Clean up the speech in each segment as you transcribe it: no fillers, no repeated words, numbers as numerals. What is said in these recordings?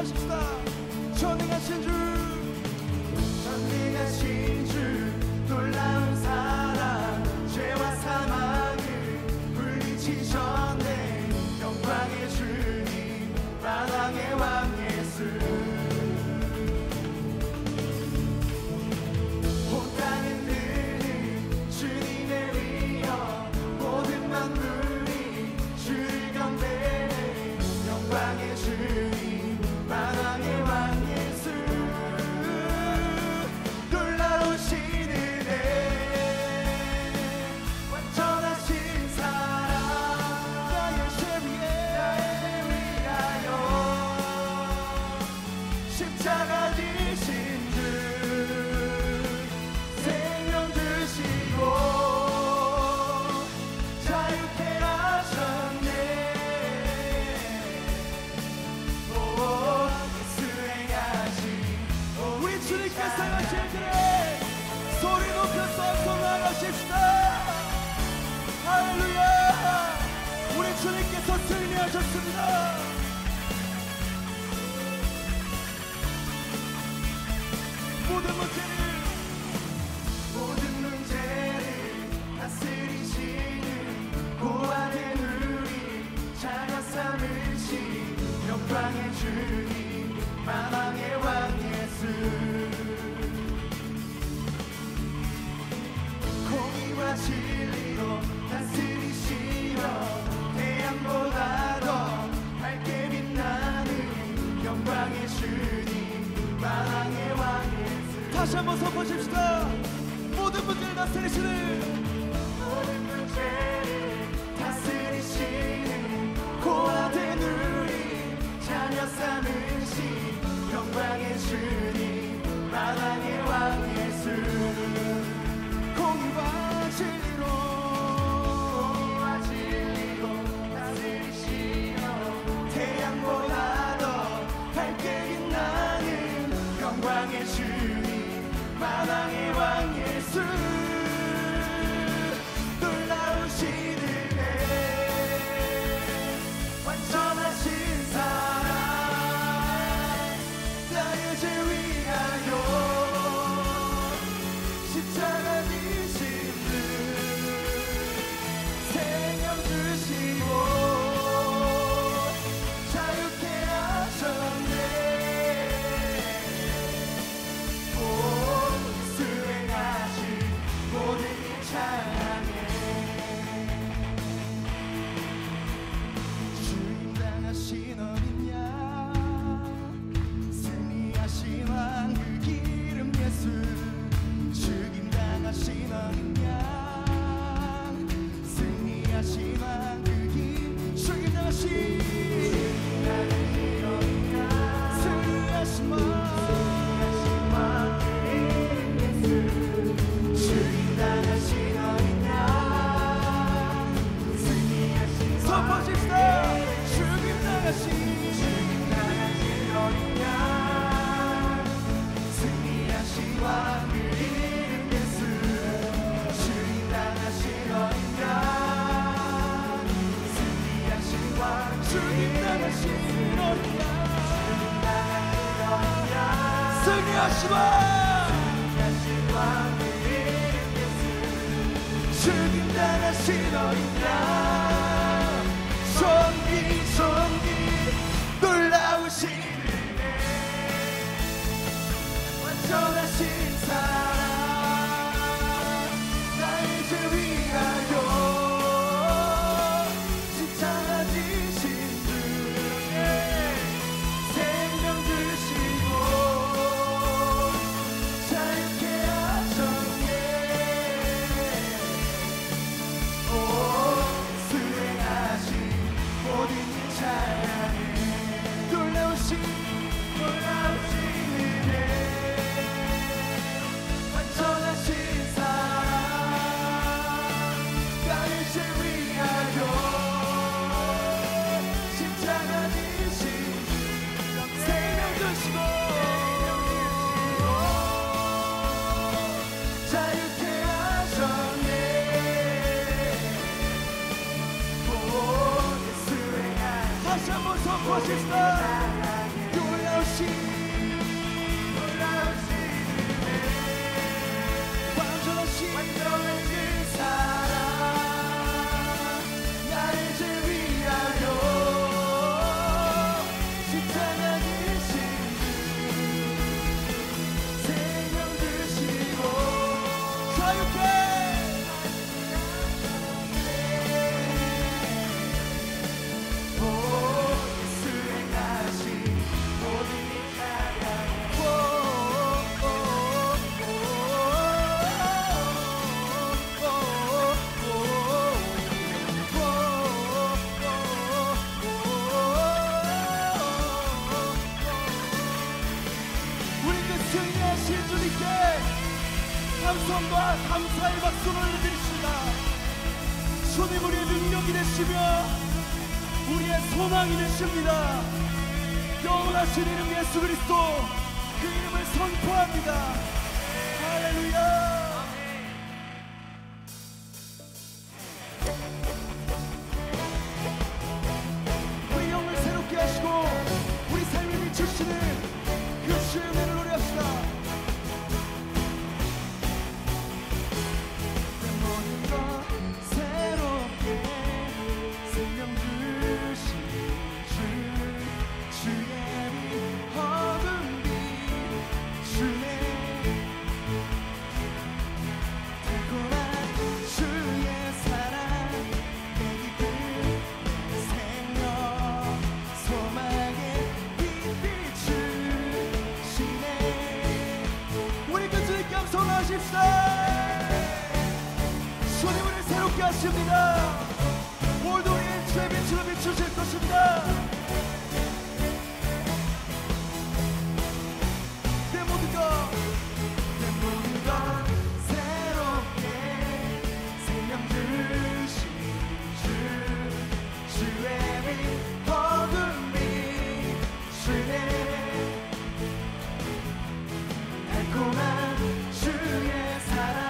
선포하십시다. 전능하신 주, 전능하신 주, 놀라운 사랑, 죄와 사망을 물리치셨네. 영광의 주님, 만왕의 왕 예수. 온 땅은 흔히 주님의 위여, 모든 만물이 주를 경배해. 영광의 주님, 만왕의 왕 예수. 놀라우신 은혜, 완전하신 사랑, 나의 죄 위하여 십자가 지신 주, 생명 주시고 자유케 하셨네. 오, 수행하신 우리 주님께서 행하실 그래 소리 높여서 손 나가십시다. 할렐루야. 우리 주님께서 승리하셨습니다. 모든 문제를 다스리시는 고아된 우리 자녀 삼으신 영광의 주님, 만왕의 왕 예수. 공의와 진리로 다스리시며 태양보다 더 밝게 빛나는 영광의 주님, 만왕의 왕 예수. 다시 한번 선포하십시다. 모든 문제를 다스리시는, 모든 문제를 다스리시는 고아된 우리 자녀 삼으신 영광의 주님, 만왕의 왕 예수. 공의와 진리로 다스리시며 태양보다 더 밝게 빛나는 영광의 주님, 만왕의 왕 예수. 놀라우신 은혜, 완전하신 사랑, 나의 죄 위하여 십자가 지신 주, 생명 주시고 자유케 하셨네. 오, 수행하신 모든 일 찬양해. 주님 당하신 어린 양, 승리하신 왕 그 기름 예수. 죽임 당하신 어린 양, 승리하신 왕 그 기름. 죽임 당하신 어린 양, 승리하신 왕 그 이름 예수. 죽임 당하신 어린 양, 승리하신 선포하십시다. 죽임 당하신 어린 양, 승리하신 왕 그 이름 예수. 죽임 당하신 어린 양, 승리하신 왕 그 죽임 당하신 어린 양, 승리하신 왕, 죽임 당하신 어린 양, 존귀 놀라우신 은혜, 완전하신 사랑, 나의 죄 위하여 십자가 지신 주, 생명 주시고 자유케 하셨네. 오, 수행하신 모든 일 찬양해. 놀라우신 은혜, 완전하신 사랑, 나의 죄 위하여 십자가 지신 주, 생명 주시고 자유케 하셨네. 오, 수행하신 다시 한번 선포하십시다. 놀라우신 찬송과 감사의 박수를 올려드립시다. 주님 우리의 능력이 되시며 우리의 소망이 되십니다. 영원하신 이름 예수 그리스도 그 이름을 선포합니다. 할렐루야. 우리 영을 새롭게 하시고 우리 삶을 비추시는 그 주의 은혜를 노래합시다. 주님을 새롭게 하십니다. 모두 우리의 주의 빛으로 비추실 것입니다. 내 모든 것 새롭게 생명 주신 주의 빛 어둠 비추네. 달콤한 주의 사랑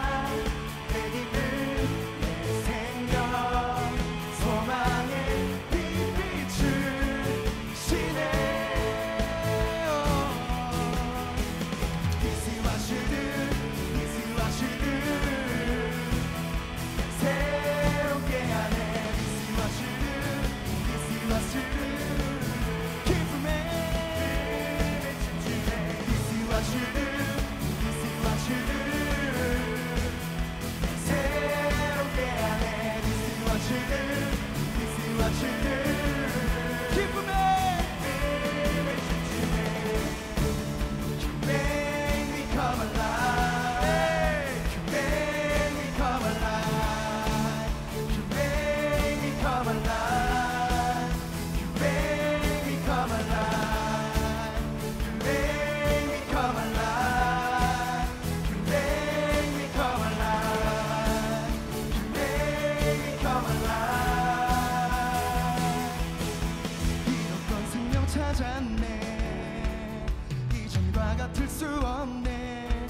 이전과 같을 수 없네.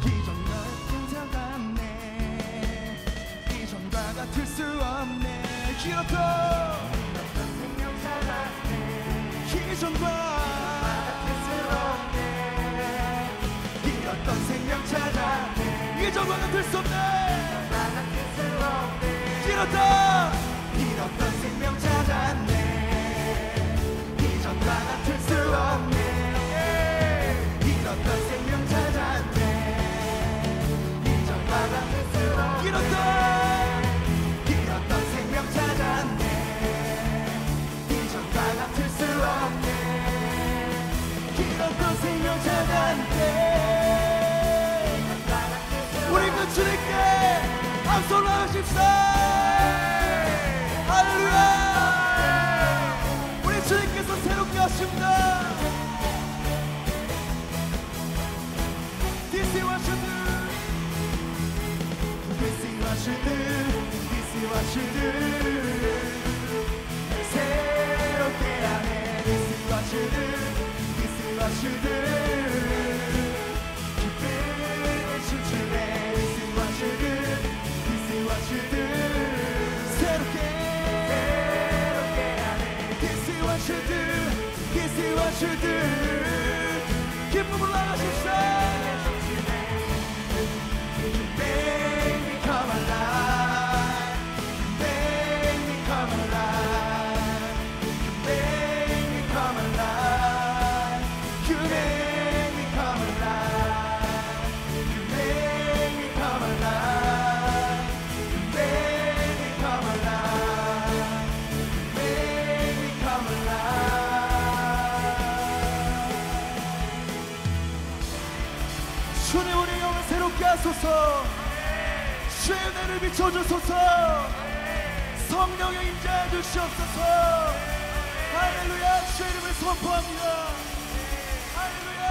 이전 같은 살았네. 이전과 같을 수 없네. 이렇던 생명 살았네. 이전과 같을 수 없네. 이렇던 생명 찾았네. 이전과 같을 수 없네. 이렇던 생명 찾았네. 이전과 같을 수 없네. 이렇던 생명 찾았네. 이전과 같을 수 없네. 이렇던 생명 찾았네. 이전과 같을 수 없네. 이렇던 생명 찾았네. 우리 그 주님께 앞서 나가십시다. 할렐루야. 주님께서 새롭게 하십니다. This is what you do. This is what you do. This is what you do. 새롭게 하네. This is what you do. This is what you do. 기쁨을 춤추네. This is what you do. This is what you do. 새롭게 This is what you do. This 세워줄 듯 기쁨으로 나가십시오. Make me come alive. Make me come alive. Make me come alive. You make me come alive. You make me come alive. You make me come alive. Make me come alive. 주님 우리 영을 새롭게 하소서. 주의 은혜를 비춰주소서. 성령의 임재해 주시옵소서. 할렐루야. 주의 이름을 선포합니다. 할렐루야.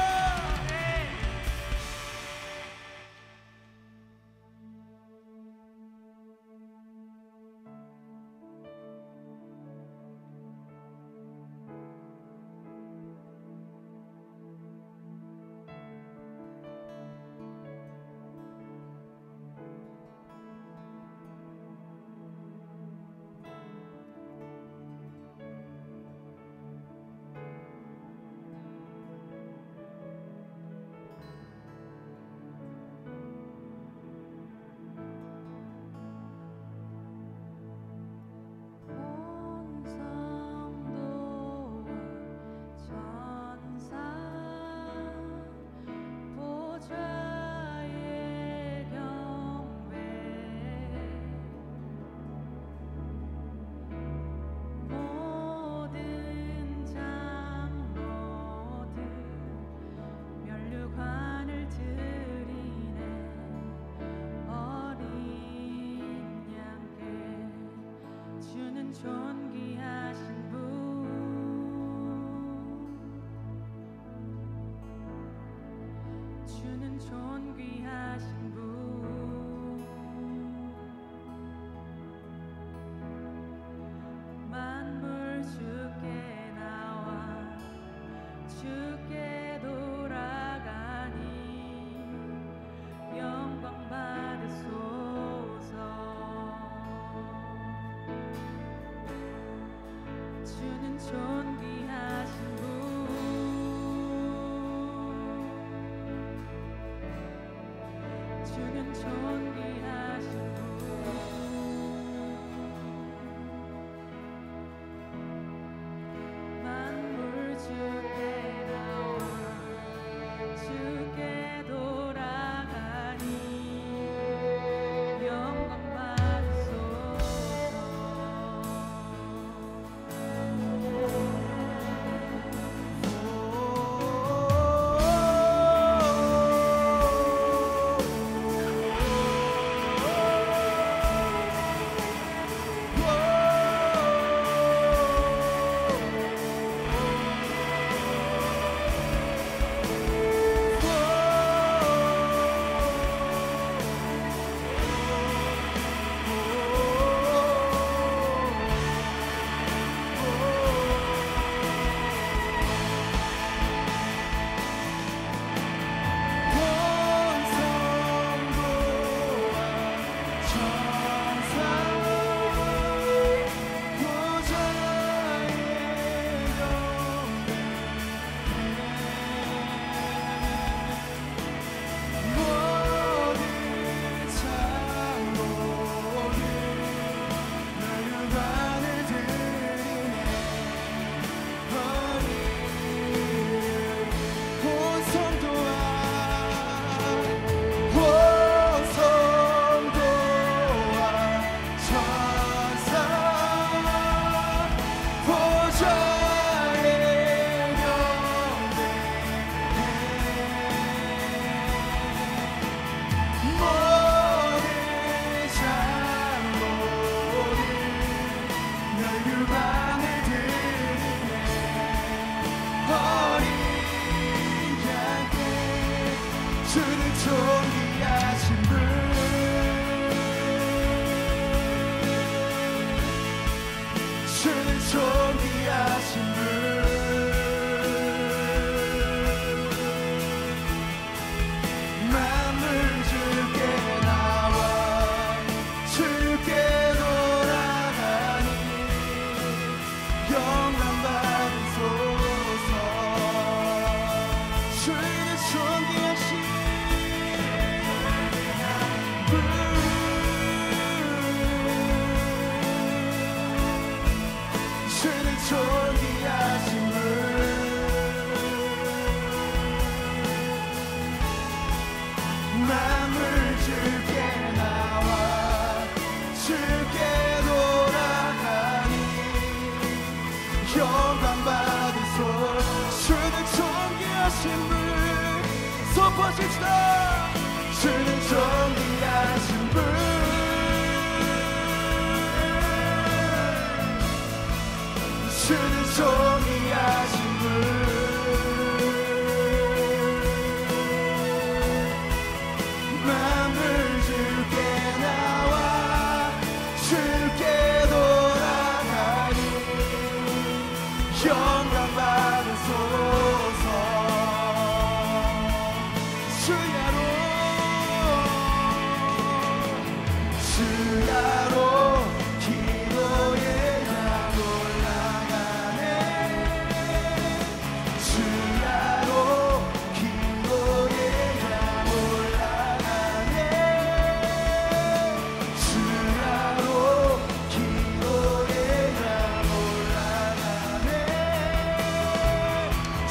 존귀하신 분 주는 존귀하신 분 만물 주께 나와 주께 돌아가니 영광 받으소서. 주는 존귀하신 분 주는 존귀하신 분 만물 주께 나와 주께 돌아가니 영광 받으소서. 영광 받으소 주는 존귀하신 분 선포하십시다 주는 존귀하신 분 주는 존귀하신 분 만물 주께 나와 주께 돌아가니 영광 받으소서 주야로 기도의 양 올라가네 주야로 기도의 양 올라가네 주야로 기도의 양 올라가네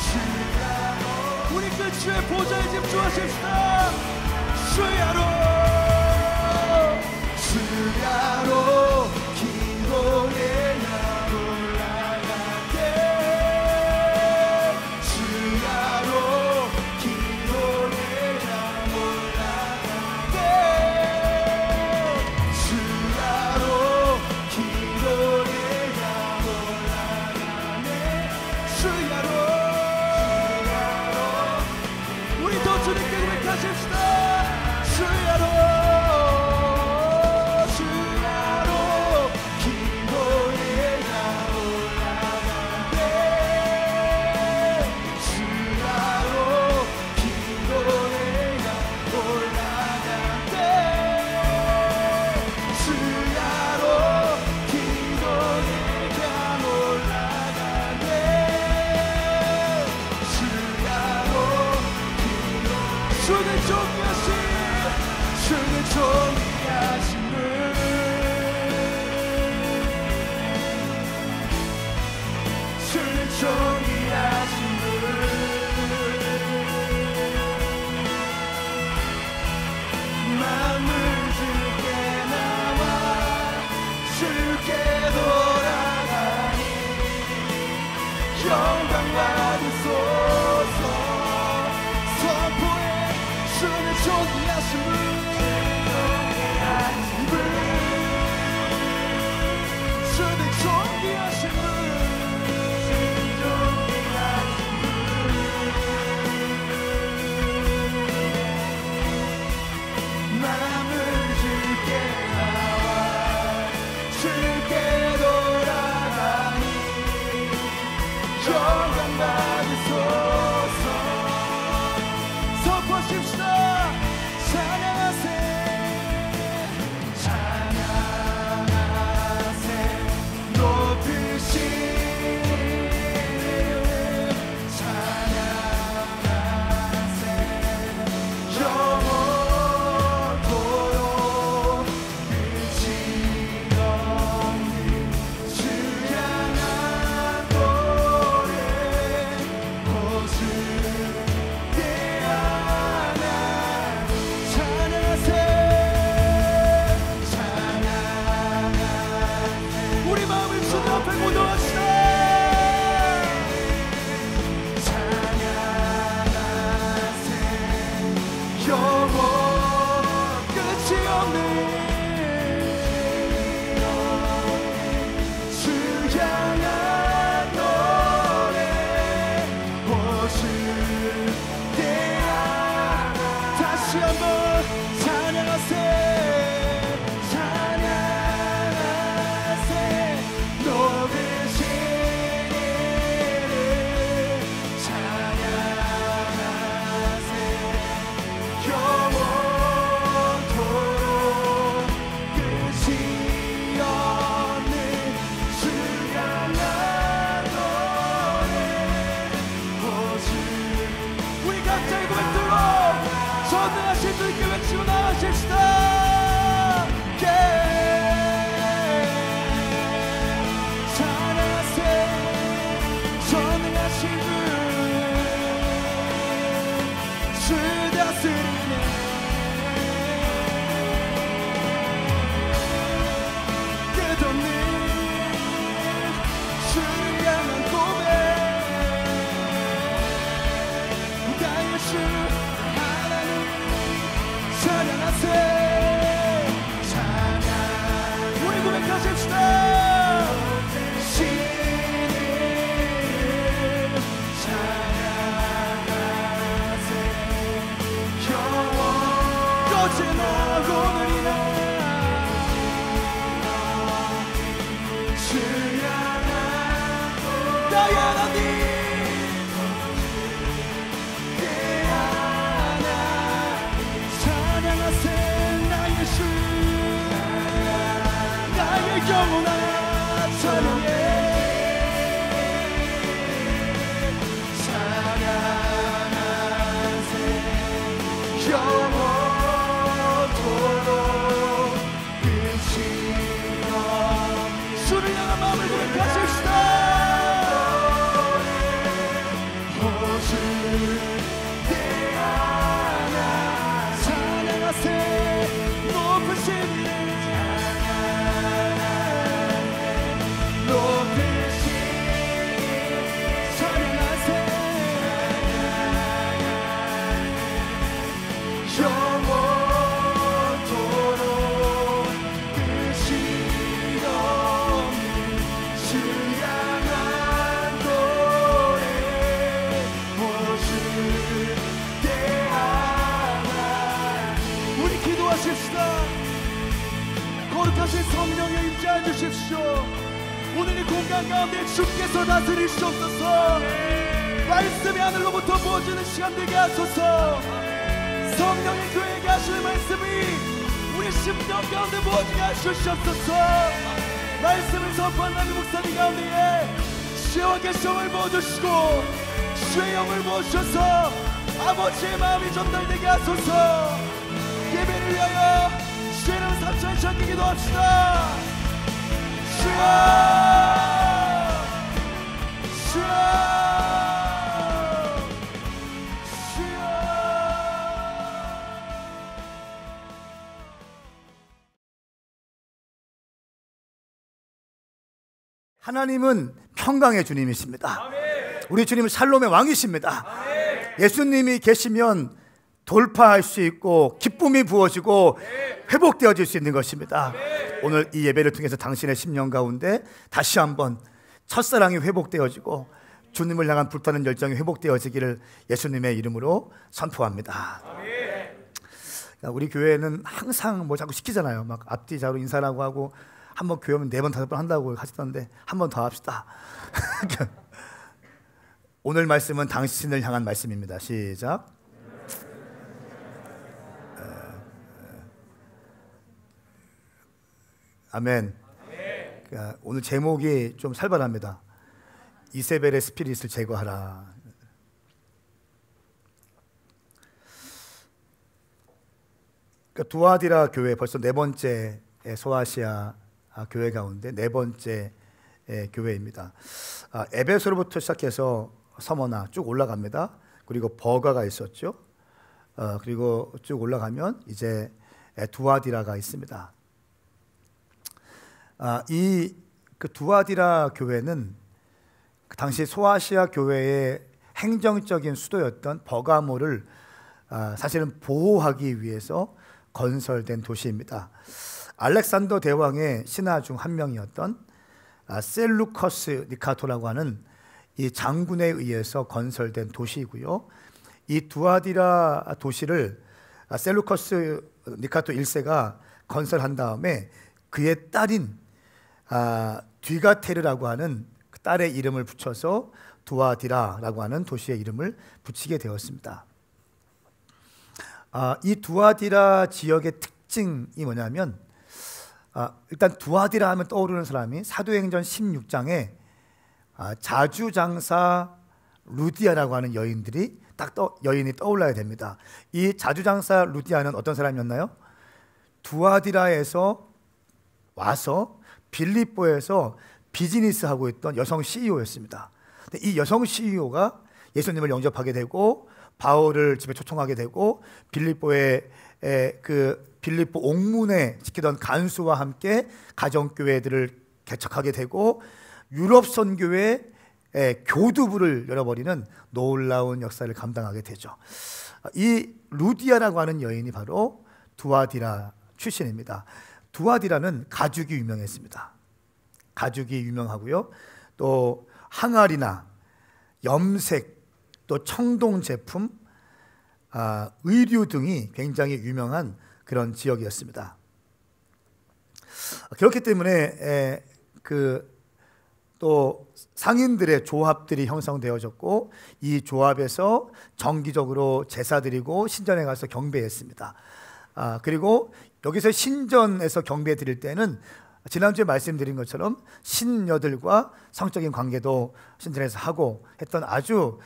주야로 우리 그 주의 보좌에 집중하십시다. 주야로 기도의 양 올라가네 주야로 기도의 양 올라가네 주야로 기도의 양 올라가네 주야로 우리 더 주님께 고백하십시다. 주야로 기도의 양 올라가네 주야로 기도의 양 올라가네 주야로 기도의 양 올라가네 주야로 주는 존귀하신 주는 존귀하신 분 주는 존귀하신 분 만물 주께 나와 주께 돌아가니 영광 받으소서 선포해 주는 존귀하신 분 주는 존귀하신 분 만물 주께 나와 주께 돌아가니 영광 받으소서 선포하십시다. 찬양하세 찬양하세 높으신 찬양하세 영원토록 끝이 없는 주 향한 노래 나의 하나님 찬양하세 나의 주 나의 영혼아 찬양해 찬양하세 영원토록 끝이 없는 주를 향한 마음을 고백하십시다. 오직 내 하나 찬양하세 높으신 이름 높으신 찬양하세 영원토록 끝이 없는 주 향한 노래 오직 내 하나님 우리 기도하십시다. 거룩하신 성령의 임재해 주십시오. 오늘 이 공간 가운데 주께서 다스리시옵소서. 말씀이 하늘로부터 부어지는 시간 되게 하소서. 성령의 교회에게 하시는 말씀이 우리 심령 가운데 부어지게 하시옵소서. 말씀을 선포한 나비 목사님 가운데에 주의 계성을 부어주시고 주의 영을 부어주셔서 아버지의 마음이 전달되게 하소서. 예배를 위하여 주의 이름 삼천에 찾기 기도합시다. 주여 주여 주여. 하나님은 평강의 주님이십니다. 우리 주님은 샬롬의 왕이십니다. 예수님이 계시면 돌파할 수 있고 기쁨이 부어지고 회복되어질 수 있는 것입니다. 오늘 이 예배를 통해서 당신의 심령 가운데 다시 한번 첫사랑이 회복되어지고 주님을 향한 불타는 열정이 회복되어지기를 예수님의 이름으로 선포합니다. 우리 교회는 항상 뭐 자꾸 시키잖아요. 막 앞뒤 좌우로 인사라고 하고 한번 교회 오면 4번 5번 한다고 하시던데 한 번 더 합시다. 오늘 말씀은 당신을 향한 말씀입니다. 시작. 아멘. 오늘 제목이 좀 살벌합니다. 이세벨의 스피릿을 제거하라. 두아디라 교회 벌써 4번째 소아시아 교회 가운데 4번째 교회입니다. 에베소로부터 시작해서 서머나 쭉 올라갑니다. 그리고 버가가 있었죠. 그리고 쭉 올라가면 이제 두아디라가 있습니다. 이 두아디라 교회는 그 당시 소아시아 교회의 행정적인 수도였던 버가모를 사실은 보호하기 위해서 건설된 도시입니다. 알렉산더 대왕의 신하 중 한 명이었던 셀루커스 니카토라고 하는 이 장군에 의해서 건설된 도시이고요. 이 두아디라 도시를 셀루커스 니카토 1세가 건설한 다음에 그의 딸인 뒤가테르라고 하는 그 딸의 이름을 붙여서 두아디라라고 하는 도시의 이름을 붙이게 되었습니다. 이 두아디라 지역의 특징이 뭐냐면 일단 두아디라 하면 떠오르는 사람이 사도행전 16장에 자주장사 루디아라고 하는 여인이 떠올라야 됩니다. 이 자주장사 루디아는 어떤 사람이었나요? 두아디라에서 와서 빌립보에서 비즈니스하고 있던 여성 CEO였습니다. 이 여성 CEO가 예수님을 영접하게 되고 바울을 집에 초청하게 되고 빌립보의 빌립보 옥문에 지키던 간수와 함께 가정교회들을 개척하게 되고 유럽 선교회 교두부를 열어버리는 놀라운 역사를 감당하게 되죠. 이 루디아라고 하는 여인이 바로 두아디라 출신입니다. 두아디라는 가죽이 유명했습니다. 가죽이 유명하고요. 또 항아리나 염색, 또 청동 제품, 의류 등이 굉장히 유명한 그런 지역이었습니다. 그렇기 때문에 또 상인들의 조합들이 형성되어졌고 이 조합에서 정기적으로 제사 드리고 신전에 가서 경배했습니다. 그리고 여기서 신전에서 경배 드릴 때는 지난주에 말씀드린 것처럼 신녀들과 성적인 관계도 신전에서 하고 했던 아주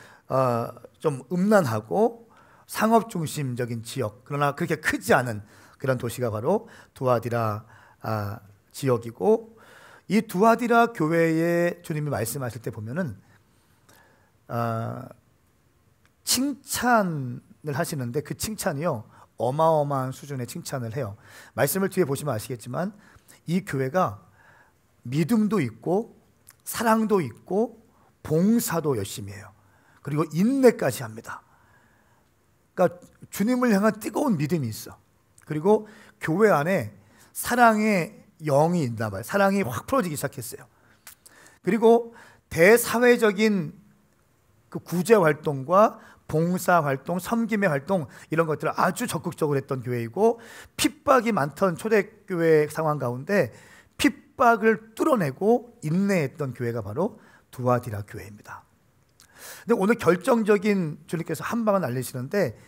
좀 음란하고 상업 중심적인 지역, 그러나 그렇게 크지 않은 그런 도시가 바로 두아디라 지역이고, 이 두아디라 교회에 주님이 말씀하실 때 보면은 칭찬을 하시는데 그 칭찬이요 어마어마한 수준의 칭찬을 해요. 말씀을 뒤에 보시면 아시겠지만 이 교회가 믿음도 있고 사랑도 있고 봉사도 열심히 해요. 그리고 인내까지 합니다. 그러니까 주님을 향한 뜨거운 믿음이 있어. 그리고 교회 안에 사랑의 영이 있나 봐요. 사랑이 확 풀어지기 시작했어요. 그리고 대사회적인 그 구제 활동과 봉사 활동, 섬김의 활동 이런 것들을 아주 적극적으로 했던 교회이고, 핍박이 많던 초대교회 상황 가운데 핍박을 뚫어내고 인내했던 교회가 바로 두아디라 교회입니다. 근데 오늘 결정적인 주님께서 한 방을 날리시는데,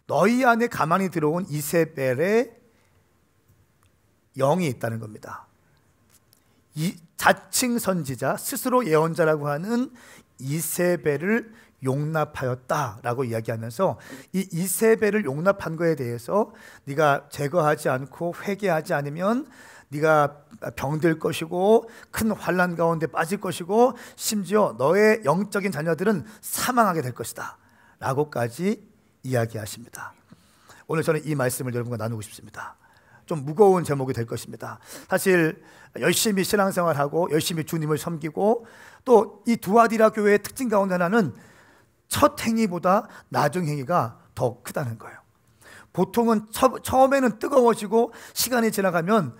너희 안에 가만히 들어온 이세벨의 영이 있다는 겁니다. 이 자칭 선지자, 스스로 예언자라고 하는 이세벨을 용납하였다라고 이야기하면서, 이 이세벨을 용납한 거에 대해서 네가 제거하지 않고 회개하지 않으면 네가 병들 것이고 큰 환난 가운데 빠질 것이고 심지어 너의 영적인 자녀들은 사망하게 될 것이다 라고까지 이야기하십니다. 오늘 저는 이 말씀을 여러분과 나누고 싶습니다. 좀 무거운 제목이 될 것입니다. 사실 열심히 신앙생활하고 열심히 주님을 섬기고, 또 이 두아디라 교회의 특징 가운데 하나는 첫 행위보다 나중 행위가 더 크다는 거예요. 보통은 처음에는 뜨거워지고 시간이 지나가면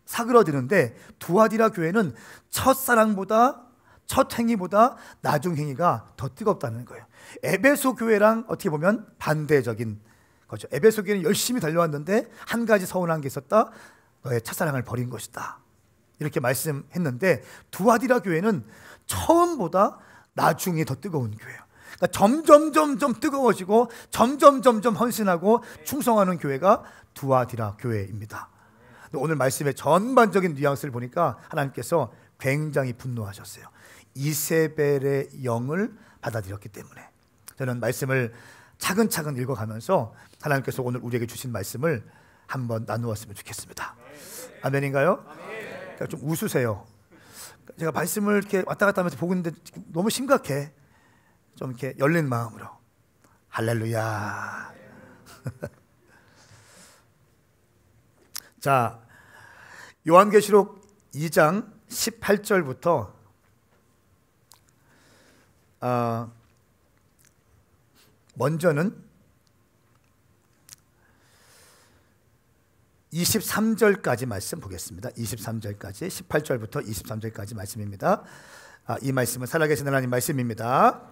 사그러드는데, 두아디라 교회는 첫사랑보다 첫 행위보다 나중 행위가 더 뜨겁다는 거예요. 에베소 교회랑 어떻게 보면 반대적인 거죠. 에베소 교회는 열심히 달려왔는데 한 가지 서운한 게 있었다. 너의 첫사랑을 버린 것이다. 이렇게 말씀했는데, 두아디라 교회는 처음보다 나중이 더 뜨거운 교회예요. 그러니까 점점 뜨거워지고 점점 헌신하고 충성하는 교회가 두아디라 교회입니다. 오늘 말씀의 전반적인 뉘앙스를 보니까 하나님께서 굉장히 분노하셨어요. 이세벨의 영을 받아들였기 때문에. 저는 말씀을 차근차근 읽어가면서 하나님께서 오늘 우리에게 주신 말씀을 한번 나누었으면 좋겠습니다. 아멘인가요? 그러니까 좀 웃으세요. 제가 말씀을 이렇게 왔다 갔다 하면서 보고 있는데 너무 심각해. 좀 이렇게 열린 마음으로 할렐루야. 자, 요한계시록 2장 18절부터 먼저는 23절까지 말씀 보겠습니다. 23절까지, 18절부터 23절까지 말씀입니다. 이 말씀은 살아계신 하나님 말씀입니다.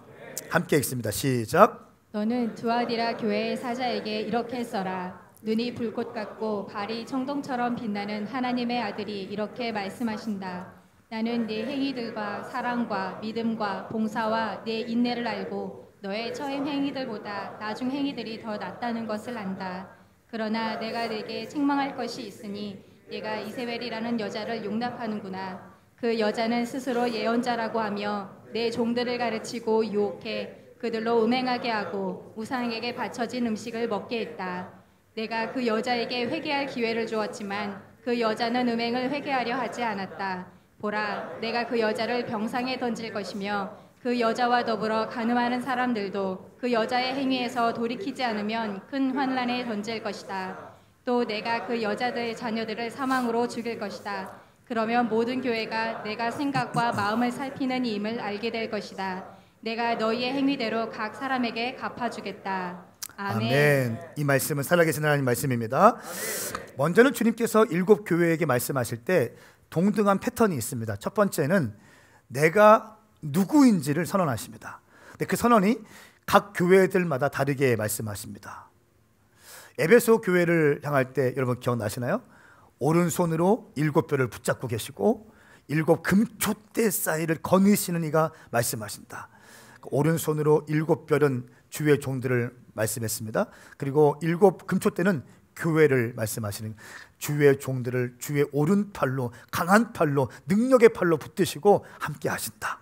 함께 읽습니다. 시작. 너는 두아디라 교회의 사자에게 이렇게 써라. 눈이 불꽃 같고 발이 청동처럼 빛나는 하나님의 아들이 이렇게 말씀하신다. 나는 네 행위들과 사랑과 믿음과 봉사와 네 인내를 알고 너의 처음 행위들보다 나중 행위들이 더 낫다는 것을 안다. 그러나 내가 네게 책망할 것이 있으니 네가 이세벨이라는 여자를 용납하는구나. 그 여자는 스스로 예언자라고 하며 내 종들을 가르치고 유혹해 그들로 음행하게 하고 우상에게 바쳐진 음식을 먹게 했다. 내가 그 여자에게 회개할 기회를 주었지만 그 여자는 음행을 회개하려 하지 않았다. 보라, 내가 그 여자를 병상에 던질 것이며 그 여자와 더불어 간음하는 사람들도 그 여자의 행위에서 돌이키지 않으면 큰 환난에 던질 것이다. 또 내가 그 여자들의 자녀들을 사망으로 죽일 것이다. 그러면 모든 교회가 내가 생각과 마음을 살피는 이임을 알게 될 것이다. 내가 너희의 행위대로 각 사람에게 갚아주겠다. 아멘. 이 말씀은 살아계신 하나님 말씀입니다. 먼저는 주님께서 7 교회에게 말씀하실 때 동등한 패턴이 있습니다. 첫 번째는 내가 누구인지를 선언하십니다. 근데 그 선언이 각 교회들마다 다르게 말씀하십니다. 에베소 교회를 향할 때 여러분 기억나시나요? 오른손으로 7뼈를 붙잡고 계시고 7 금촛대 사이를 거니시는 이가 말씀하신다. 오른손으로 7별은 주의 종들을 말씀했습니다. 그리고 7 금촛대는 교회를 말씀하시는, 주의 종들을 주의 오른팔로, 강한 팔로, 능력의 팔로 붙드시고 함께 하신다.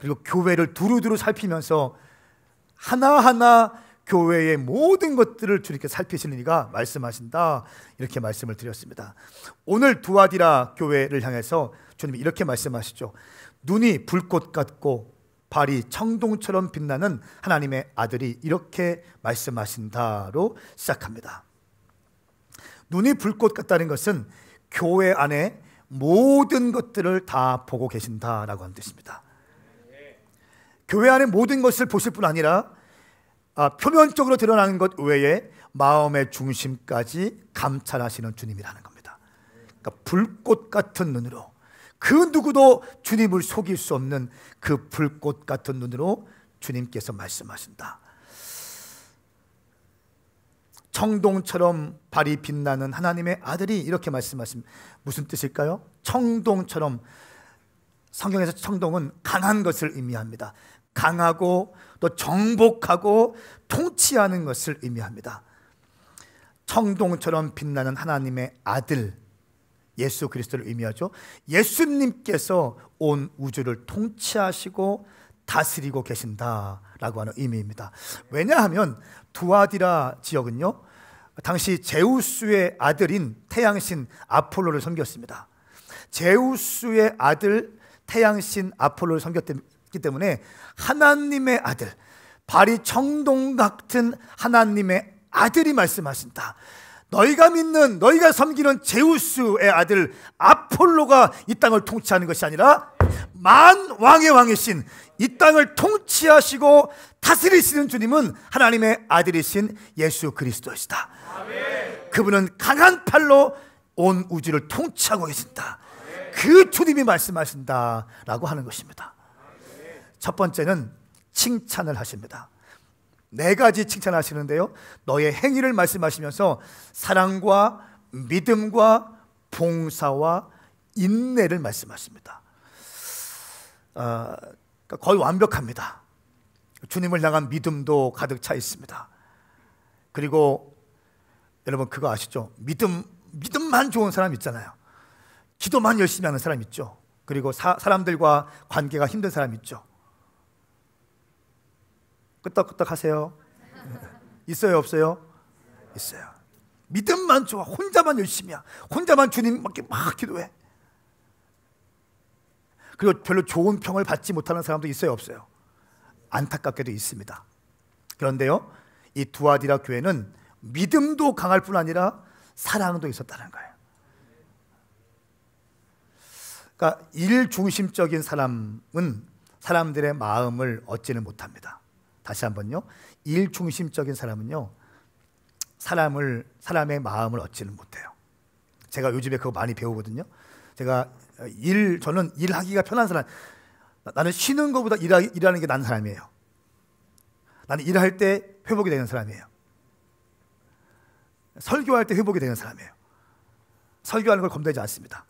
그리고 교회를 두루두루 살피면서 하나하나 교회의 모든 것들을 주님께 살피시는 이가 말씀하신다. 이렇게 말씀을 드렸습니다. 오늘 두아디라 교회를 향해서 주님이 이렇게 말씀하시죠. 눈이 불꽃 같고 발이 청동처럼 빛나는 하나님의 아들이 이렇게 말씀하신다로 시작합니다. 눈이 불꽃 같다는 것은 교회 안에 모든 것들을 다 보고 계신다라고 하는 뜻입니다. 교회 안에 모든 것을 보실 뿐 아니라 표면적으로 드러나는 것 외에 마음의 중심까지 감찰하시는 주님이라는 겁니다. 그러니까 불꽃 같은 눈으로, 그 누구도 주님을 속일 수 없는 그 불꽃 같은 눈으로 주님께서 말씀하신다. 청동처럼 발이 빛나는 하나님의 아들이 이렇게 말씀하십니다. 무슨 뜻일까요? 청동처럼, 성경에서 청동은 강한 것을 의미합니다. 강하고 또 정복하고 통치하는 것을 의미합니다. 청동처럼 빛나는 하나님의 아들 예수 그리스도를 의미하죠. 예수님께서 온 우주를 통치하시고 다스리고 계신다라고 하는 의미입니다. 왜냐하면 두아디라 지역은요, 당시 제우스의 아들인 태양신 아폴로를 섬겼습니다. 제우스의 아들 태양신 아폴로를 섬겼기 때문에 하나님의 아들, 발이 청동 같은 하나님의 아들이 말씀하신다. 너희가 믿는, 너희가 섬기는 제우스의 아들 아폴로가 이 땅을 통치하는 것이 아니라 만왕의 왕이신, 이 땅을 통치하시고 다스리시는 주님은 하나님의 아들이신 예수 그리스도이시다. 그분은 강한 팔로 온 우주를 통치하고 계신다. 그 주님이 말씀하신다라고 하는 것입니다. 첫 번째는 칭찬을 하십니다. 4가지 칭찬하시는데요, 너의 행위를 말씀하시면서 사랑과 믿음과 봉사와 인내를 말씀하십니다. 거의 완벽합니다. 주님을 향한 믿음도 가득 차 있습니다. 그리고 여러분 그거 아시죠? 믿음만 좋은 사람 있잖아요. 기도만 열심히 하는 사람 있죠. 그리고 사람들과 관계가 힘든 사람 있죠. 끄떡끄떡 하세요. 있어요, 없어요? 있어요. 믿음만 좋아, 혼자만 열심히야, 혼자만 주님께 막 기도해. 그리고 별로 좋은 평을 받지 못하는 사람도 있어요, 없어요? 안타깝게도 있습니다. 그런데요, 이 두아디라 교회는 믿음도 강할 뿐 아니라 사랑도 있었다는 거예요. 그러니까 일 중심적인 사람은 사람들의 마음을 얻지는 못합니다. 다시 한번요, 일 중심적인 사람은요, 사람의 마음을 얻지는 못해요. 제가 요즘에 그거 많이 배우거든요. 저는 일하기가 편한 사람, 나는 쉬는 것보다 일하는 게 나은 사람이에요. 나는 일할 때 회복이 되는 사람이에요. 설교할 때 회복이 되는 사람이에요. 설교하는 걸 겁내지 않습니다.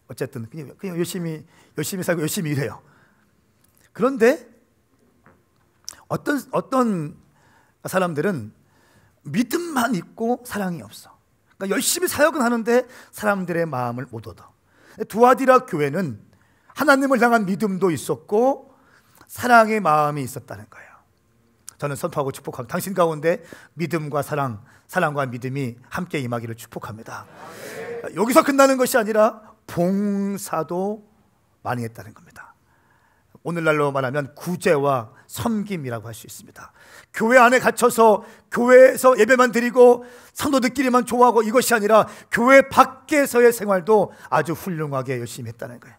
어쨌든 그냥 열심히 살고 열심히 일해요. 그런데 어떤 사람들은 믿음만 있고 사랑이 없어. 그러니까 열심히 사역은 하는데 사람들의 마음을 못 얻어. 두아디라 교회는 하나님을 향한 믿음도 있었고 사랑의 마음이 있었다는 거예요. 저는 선포하고 축복합니다. 당신 가운데 믿음과 사랑과 믿음이 함께 임하기를 축복합니다. 여기서 끝나는 것이 아니라 봉사도 많이 했다는 겁니다. 오늘날로 말하면 구제와 섬김이라고 할 수 있습니다. 교회 안에 갇혀서 교회에서 예배만 드리고 성도들끼리만 좋아하고 이것이 아니라 교회 밖에서의 생활도 아주 훌륭하게 열심히 했다는 거예요.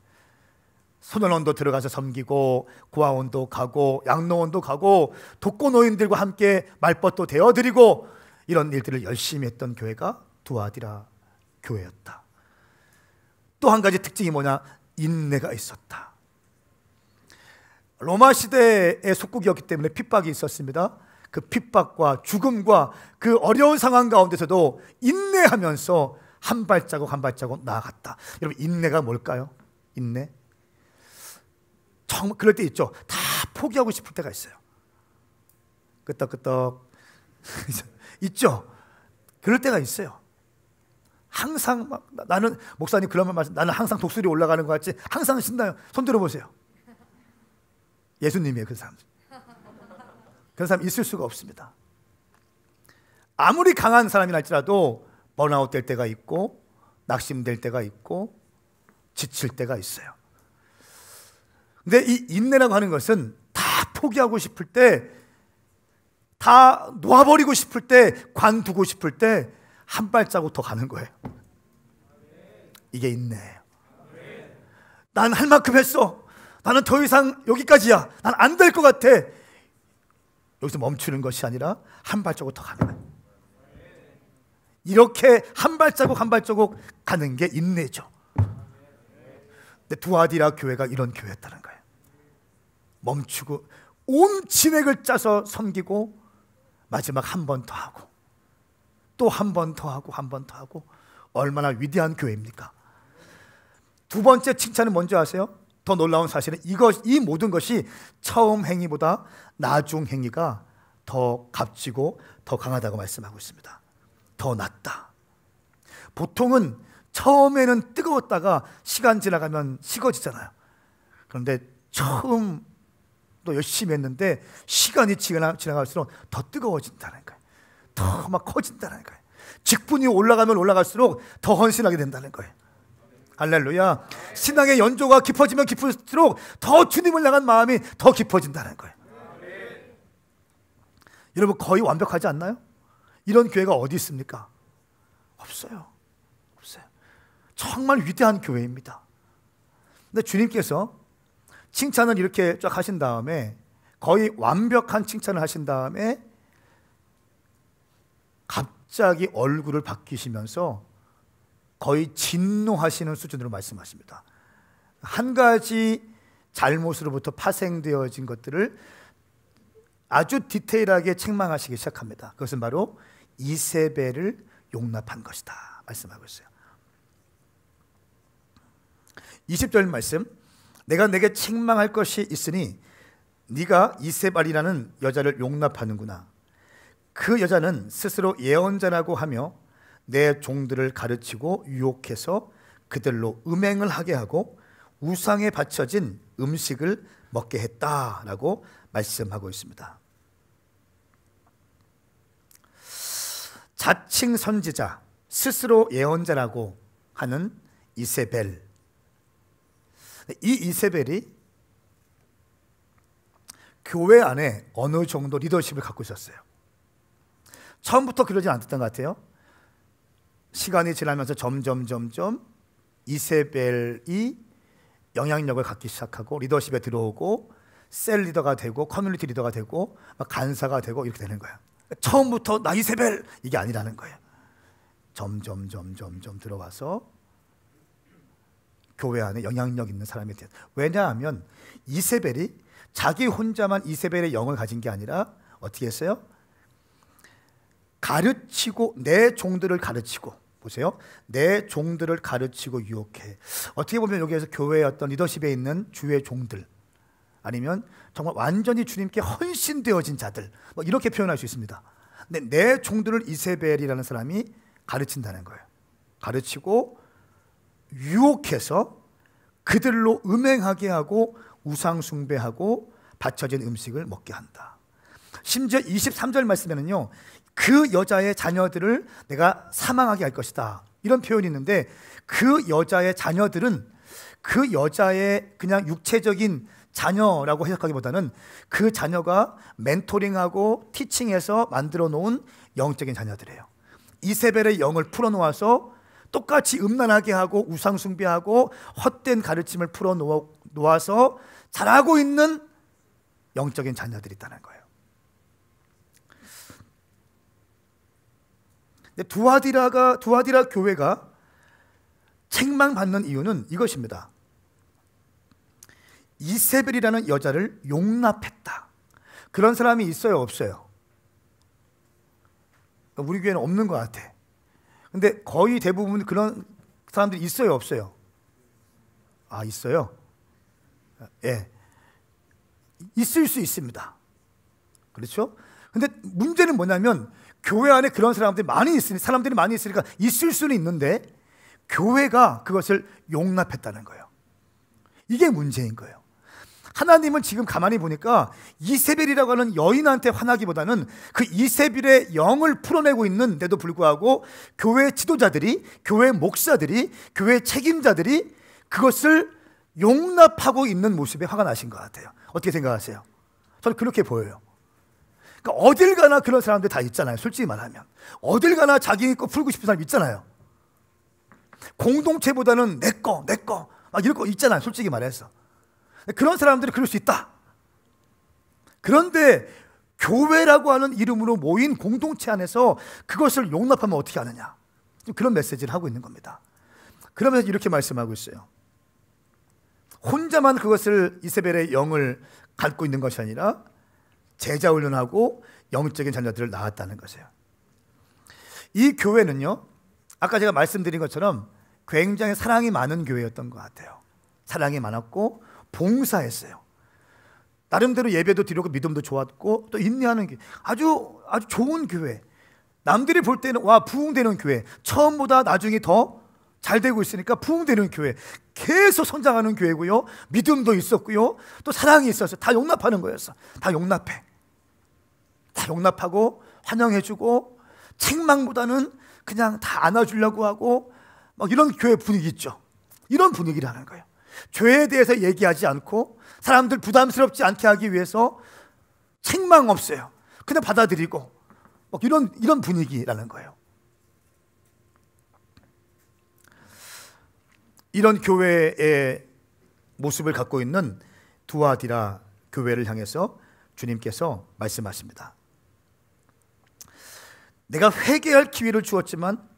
소년원도 들어가서 섬기고 고아원도 가고 양로원도 가고 독거노인들과 함께 말벗도 대어드리고 이런 일들을 열심히 했던 교회가 두아디라 교회였다. 또 한 가지 특징이 뭐냐? 인내가 있었다. 로마 시대의 속국이었기 때문에 핍박이 있었습니다. 그 핍박과 죽음과 그 어려운 상황 가운데서도 인내하면서 한 발자국 한 발자국 나아갔다. 여러분, 인내가 뭘까요? 인내? 정말 그럴 때 있죠. 다 포기하고 싶을 때가 있어요. 끄떡끄떡 있죠. 그럴 때가 있어요. 항상 막 나는, 목사님 그런 말 말씀, 나는 항상 독수리 올라가는 것 같지 항상 신나요. 손 들어보세요. 예수님이에요. 그런 사람. 그런 사람 있을 수가 없습니다. 아무리 강한 사람이라 할지라도 번아웃 될 때가 있고 낙심될 때가 있고 지칠 때가 있어요. 근데 이 인내라고 하는 것은 다 포기하고 싶을 때, 다 놓아버리고 싶을 때, 관두고 싶을 때 한 발자국 더 가는 거예요. 이게 인내예요. 난 할 만큼 했어. 나는 더 이상 여기까지야. 난 안 될 것 같아. 여기서 멈추는 것이 아니라 한 발자국 더 가는 거예요. 이렇게 한 발자국 한 발자국 가는 게 인내죠. 근데 두아디라 교회가 이런 교회였다는 거예요. 멈추고 온 진액을 짜서 섬기고 마지막 한 번 더 하고 또 한 번 더 하고 한 번 더 하고. 얼마나 위대한 교회입니까? 두 번째 칭찬은 뭔지 아세요? 더 놀라운 사실은 이 모든 것이 처음 행위보다 나중 행위가 더 값지고 더 강하다고 말씀하고 있습니다. 더 낫다. 보통은 처음에는 뜨거웠다가 시간 지나가면 식어지잖아요. 그런데 처음 또 열심히 했는데 시간이 지나갈수록 더 뜨거워진다는 거예요. 더 막 커진다는 거예요. 직분이 올라가면 올라갈수록 더 헌신하게 된다는 거예요. 할렐루야. 신앙의 연조가 깊어지면 깊을수록 더 주님을 향한 마음이 더 깊어진다는 거예요. 여러분, 거의 완벽하지 않나요? 이런 교회가 어디 있습니까? 없어요. 없어요. 정말 위대한 교회입니다. 근데 주님께서 칭찬을 이렇게 쫙 하신 다음에, 거의 완벽한 칭찬을 하신 다음에 갑자기 얼굴을 바뀌시면서 거의 진노하시는 수준으로 말씀하십니다. 한 가지 잘못으로부터 파생되어진 것들을 아주 디테일하게 책망하시기 시작합니다. 그것은 바로 이세벨을 용납한 것이다 말씀하고 있어요. 20절 말씀, 내가 내게 책망할 것이 있으니 네가 이세벨이라는 여자를 용납하는구나. 그 여자는 스스로 예언자라고 하며 내 종들을 가르치고 유혹해서 그들로 음행을 하게 하고 우상에 바쳐진 음식을 먹게 했다라고 말씀하고 있습니다. 자칭 선지자, 스스로 예언자라고 하는 이세벨. 이 이세벨이 교회 안에 어느 정도 리더십을 갖고 있었어요. 처음부터 그러진 않았던 것 같아요. 시간이 지나면서 점점 이세벨이 영향력을 갖기 시작하고 리더십에 들어오고 셀 리더가 되고 커뮤니티 리더가 되고 간사가 되고 이렇게 되는 거예요. 처음부터 나 이세벨 이게 아니라는 거예요. 점점 들어와서 교회 안에 영향력 있는 사람이 돼요. 왜냐하면 이세벨이 자기 혼자만 이세벨의 영을 가진 게 아니라 어떻게 했어요? 가르치고, 내 종들을 가르치고, 보세요. 내 종들을 가르치고 유혹해. 어떻게 보면 여기에서 교회의 어떤 리더십에 있는 주의 종들, 아니면 정말 완전히 주님께 헌신되어진 자들, 뭐 이렇게 표현할 수 있습니다. 근데 내 종들을 이세벨이라는 사람이 가르친다는 거예요. 가르치고 유혹해서 그들로 음행하게 하고 우상 숭배하고 바쳐진 음식을 먹게 한다. 심지어 23절 말씀에는요, 그 여자의 자녀들을 내가 사망하게 할 것이다, 이런 표현이 있는데, 그 여자의 자녀들은 그 여자의 그냥 육체적인 자녀라고 해석하기보다는 그 자녀가 멘토링하고 티칭해서 만들어 놓은 영적인 자녀들이에요. 이세벨의 영을 풀어놓아서 똑같이 음란하게 하고 우상 숭배하고 헛된 가르침을 풀어놓아서 자라고 있는 영적인 자녀들이 있다는 거예요. 근데 두아디라 교회가 책망받는 이유는 이것입니다. 이세벨이라는 여자를 용납했다. 그런 사람이 있어요, 없어요? 우리 교회는 없는 것 같아. 근데 거의 대부분 그런 사람들이 있어요, 없어요? 아, 있어요? 예. 있을 수 있습니다. 그렇죠? 근데 문제는 뭐냐면 교회 안에 그런 사람들이 많이 있으니까 있을 수는 있는데 교회가 그것을 용납했다는 거예요. 이게 문제인 거예요. 하나님은 지금 가만히 보니까 이세벨이라고 하는 여인한테 화나기보다는 그 이세벨의 영을 풀어내고 있는데도 불구하고 교회 지도자들이, 교회 목사들이, 교회 책임자들이 그것을 용납하고 있는 모습에 화가 나신 것 같아요. 어떻게 생각하세요? 저는 그렇게 보여요. 그러니까 어딜 가나 그런 사람들 다 있잖아요. 솔직히 말하면 어딜 가나 자기 거 풀고 싶은 사람 있잖아요. 공동체보다는 내 거 막 이런 거 있잖아요. 솔직히 말해서 그런 사람들이 그럴 수 있다. 그런데 교회라고 하는 이름으로 모인 공동체 안에서 그것을 용납하면 어떻게 하느냐, 그런 메시지를 하고 있는 겁니다. 그러면서 이렇게 말씀하고 있어요. 혼자만 그것을 이세벨의 영을 갖고 있는 것이 아니라 제자 훈련하고 영적인 자녀들을 낳았다는 것이에요. 이 교회는요, 아까 제가 말씀드린 것처럼 굉장히 사랑이 많은 교회였던 것 같아요. 사랑이 많았고 봉사했어요. 나름대로 예배도 드리고 믿음도 좋았고 또 인내하는 교회, 아주 좋은 교회. 남들이 볼 때는 와, 부흥되는 교회, 처음보다 나중에 더 잘 되고 있으니까 부흥되는 교회, 계속 성장하는 교회고요, 믿음도 있었고요, 또 사랑이 있었어요. 다 용납하는 거였어. 다 용납해. 다 용납하고 환영해주고 책망보다는 그냥 다 안아주려고 하고 막 이런 교회 분위기 있죠. 이런 분위기라는 거예요. 죄에 대해서 얘기하지 않고 사람들 부담스럽지 않게 하기 위해서 책망 없어요. 그냥 받아들이고 막 이런 분위기라는 거예요. 이런 교회의 모습을 갖고 있는 두아디라 교회를 향해서 주님께서 말씀하십니다. 내가 회개할 기회를 주었지만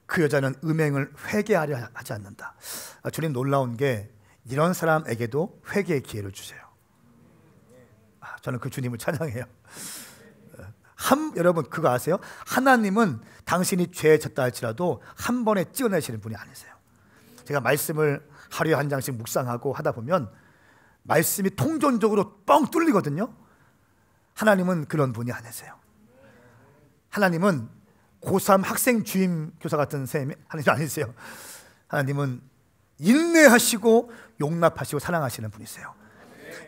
그 여자는 음행을 회개하려 하지 않는다. 주님 놀라운 게 이런 사람에게도 회개의 기회를 주세요. 저는 그 주님을 찬양해요. 여러분 그거 아세요? 하나님은 당신이 죄에 졌다 할지라도 한 번에 찍어내시는 분이 아니세요. 제가 말씀을 하루에 한 장씩 묵상하고 하다 보면 말씀이 통전적으로 뻥 뚫리거든요. 하나님은 그런 분이 아니세요. 하나님은 고3 학생 주임 교사 같은 셈이 하나님 아니세요. 하나님은 인내하시고 용납하시고 사랑하시는 분이세요.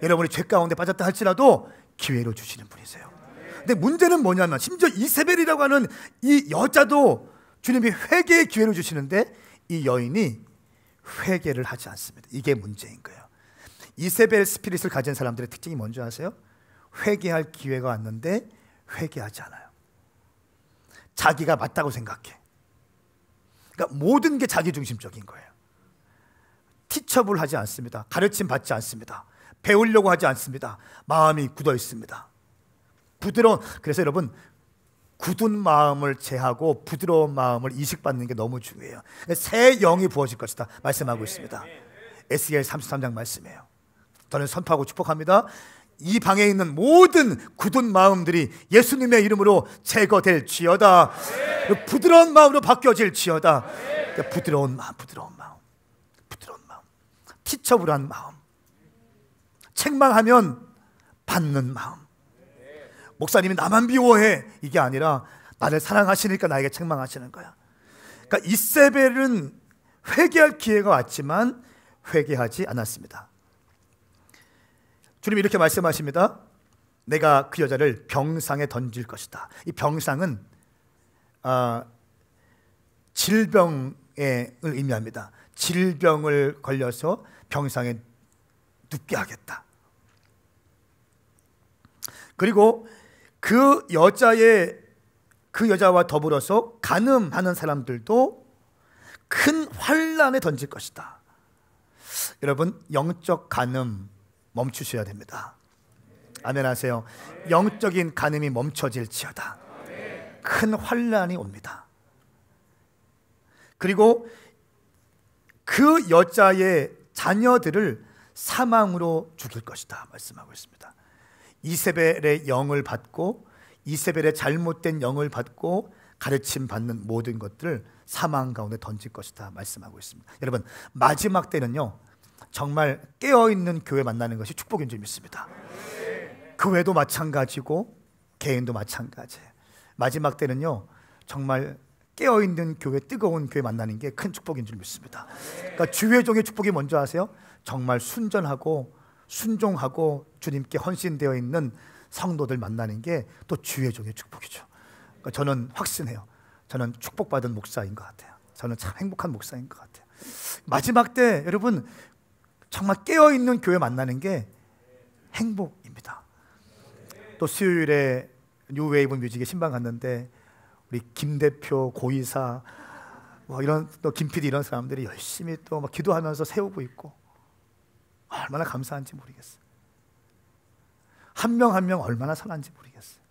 여러분이 죄 가운데 빠졌다 할지라도 기회를 주시는 분이세요. 근데 문제는 뭐냐면 심지어 이세벨이라고 하는 이 여자도 주님이 회개의 기회를 주시는데 이 여인이 회개를 하지 않습니다. 이게 문제인 거예요. 이세벨 스피릿을 가진 사람들의 특징이 뭔지 아세요? 회개할 기회가 왔는데 회개하지 않아요. 자기가 맞다고 생각해. 그러니까 모든 게 자기중심적인 거예요. 티처블 하지 않습니다. 가르침 받지 않습니다. 배우려고 하지 않습니다. 마음이 굳어 있습니다. 그래서 여러분 굳은 마음을 제하고 부드러운 마음을 이식받는 게 너무 중요해요. 새 영이 부어질 것이다 말씀하고 있습니다. 에스겔 33장 말씀이에요. 저는 선포하고 축복합니다. 이 방에 있는 모든 굳은 마음들이 예수님의 이름으로 제거될 지어다. 부드러운 마음으로 바뀌어질 지어다. 부드러운 마음, 티처블한 마음, 책망하면 받는 마음. 목사님이 나만 미워해 이게 아니라 나를 사랑하시니까 나에게 책망하시는 거야. 그러니까 이세벨은 회개할 기회가 왔지만 회개하지 않았습니다. 주님이 이렇게 말씀하십니다. 내가 그 여자를 병상에 던질 것이다. 이 병상은 질병을 의미합니다. 질병을 걸려서 병상에 눕게 하겠다. 그리고 그 여자와 더불어서 간음하는 사람들도 큰 환난에 던질 것이다. 여러분 영적 간음 멈추셔야 됩니다. 아멘 하세요. 영적인 간음이 멈춰질지어다. 큰 환난이 옵니다. 그리고 그 여자의 자녀들을 사망으로 죽일 것이다 말씀하고 있습니다. 이세벨의 영을 받고 이세벨의 잘못된 영을 받고 가르침 받는 모든 것들을 사망 가운데 던질 것이다 말씀하고 있습니다. 여러분, 마지막 때는요 정말 깨어있는 교회 만나는 것이 축복인 줄 믿습니다. 교회도 마찬가지고 개인도 마찬가지예요. 마지막 때는요 정말 깨어있는 교회, 뜨거운 교회 만나는 게 큰 축복인 줄 믿습니다. 그러니까 주의 종의 축복이 뭔지 아세요? 정말 순전하고 순종하고 주님께 헌신되어 있는 성도들 만나는 게 또 주의 종의 축복이죠. 그러니까 저는 확신해요. 저는 축복받은 목사인 것 같아요. 저는 참 행복한 목사인 것 같아요. 마지막 때 여러분 정말 깨어있는 교회 만나는 게 행복입니다. 또 수요일에 뉴웨이브 뮤직에 신방 갔는데 우리 김 대표, 고이사, 뭐 이런 또 김 PD 이런 사람들이 열심히 또 막 기도하면서 세우고 있고 얼마나 감사한지 모르겠어요. 한 명 한 명 얼마나 선한지 모르겠어요.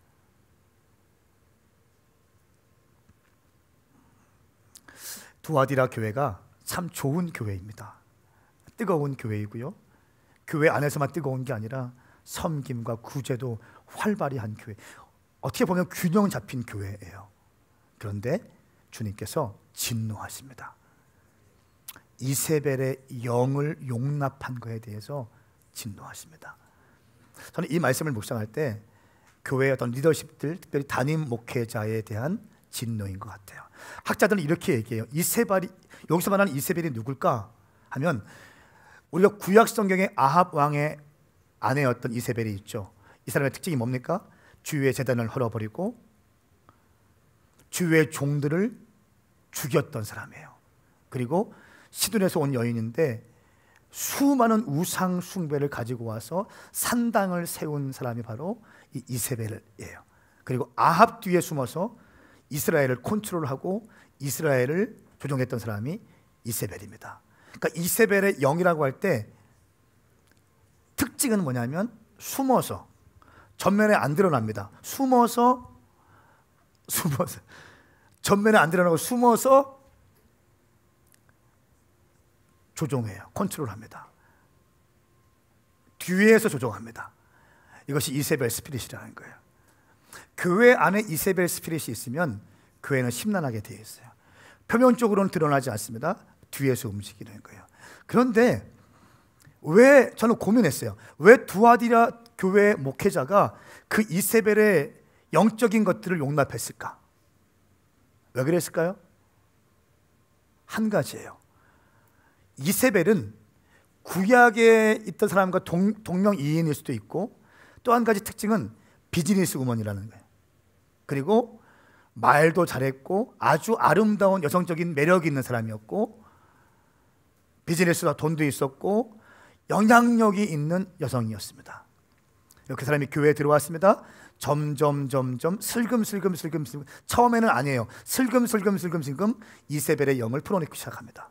두아디라 교회가 참 좋은 교회입니다. 뜨거운 교회이고요. 교회 안에서만 뜨거운 게 아니라 섬김과 구제도 활발히 한 교회. 어떻게 보면 균형 잡힌 교회예요. 그런데 주님께서 진노하십니다. 이세벨의 영을 용납한 것에 대해서 진노하십니다. 저는 이 말씀을 묵상할 때 교회의 어떤 리더십들, 특별히 담임 목회자에 대한 진노인 것 같아요. 학자들은 이렇게 얘기해요. 이세벨이, 여기서 말하는 이세벨이 누굴까 하면 우리가 구약 성경의 아합 왕의 아내였던 이세벨이 있죠. 이 사람의 특징이 뭡니까? 주의 제단을 헐어버리고 주의 종들을 죽였던 사람이에요. 그리고 시돈에서 온 여인인데 수많은 우상 숭배를 가지고 와서 산당을 세운 사람이 바로 이 이세벨이에요. 그리고 아합 뒤에 숨어서 이스라엘을 컨트롤하고 이스라엘을 조종했던 사람이 이세벨입니다. 그러니까 이세벨의 영이라고 할 때 특징은 뭐냐면 숨어서, 전면에 안 드러납니다. 숨어서 전면에 안 드러나고 숨어서 조종해요. 컨트롤합니다. 뒤에서 조종합니다. 이것이 이세벨 스피릿이라는 거예요. 교회 안에 이세벨 스피릿이 있으면 교회는 심란하게 되어 있어요. 표면적으로는 드러나지 않습니다. 뒤에서 움직이는 거예요. 그런데 왜, 저는 고민했어요. 왜 두아디라 교회 목회자가 그 이세벨의 영적인 것들을 용납했을까? 왜 그랬을까요? 한 가지예요. 이세벨은 구약에 있던 사람과 동명이인일 수도 있고, 또 한 가지 특징은 비즈니스 우먼이라는 거예요. 그리고 말도 잘했고 아주 아름다운 여성적인 매력이 있는 사람이었고, 비즈니스와 돈도 있었고 영향력이 있는 여성이었습니다. 그 사람이 교회에 들어왔습니다. 점점 슬금슬금 처음에는 아니에요. 슬금슬금 이세벨의 영을 풀어내기 시작합니다.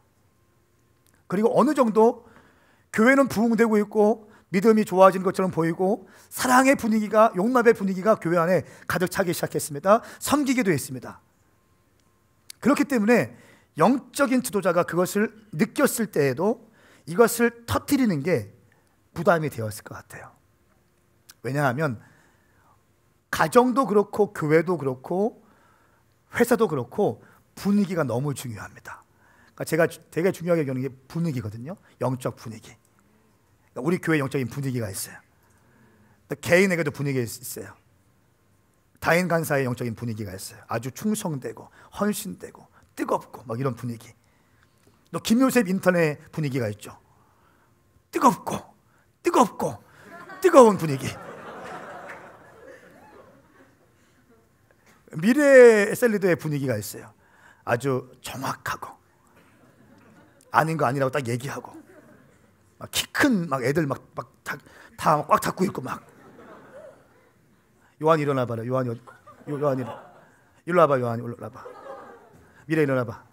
그리고 어느 정도 교회는 부흥되고 있고 믿음이 좋아지는 것처럼 보이고 사랑의 분위기가, 용납의 분위기가 교회 안에 가득 차기 시작했습니다. 섬기기도 했습니다. 그렇기 때문에 영적인 지도자가 그것을 느꼈을 때에도 이것을 터뜨리는 게 부담이 되었을 것 같아요. 왜냐하면 가정도 그렇고 교회도 그렇고 회사도 그렇고 분위기가 너무 중요합니다. 그러니까 제가 되게 중요하게 여기는 게 분위기거든요. 영적 분위기. 그러니까 우리 교회 영적인 분위기가 있어요. 개인에게도 분위기가 있어요. 다인 간사의 영적인 분위기가 있어요. 아주 충성되고 헌신되고 뜨겁고 막 이런 분위기. 또 김요셉 인턴의 분위기가 있죠. 뜨거운 분위기. 미래 셀리더의 분위기가 있어요. 아주 정확하고 아닌 거 아니라고 딱 얘기하고 막 키 큰 막 애들 막 다 꽉 잡고 있고 막. 요한 일어나 봐라. 요한 일로 와봐. 요한 일로 와봐. 미래 일어나봐.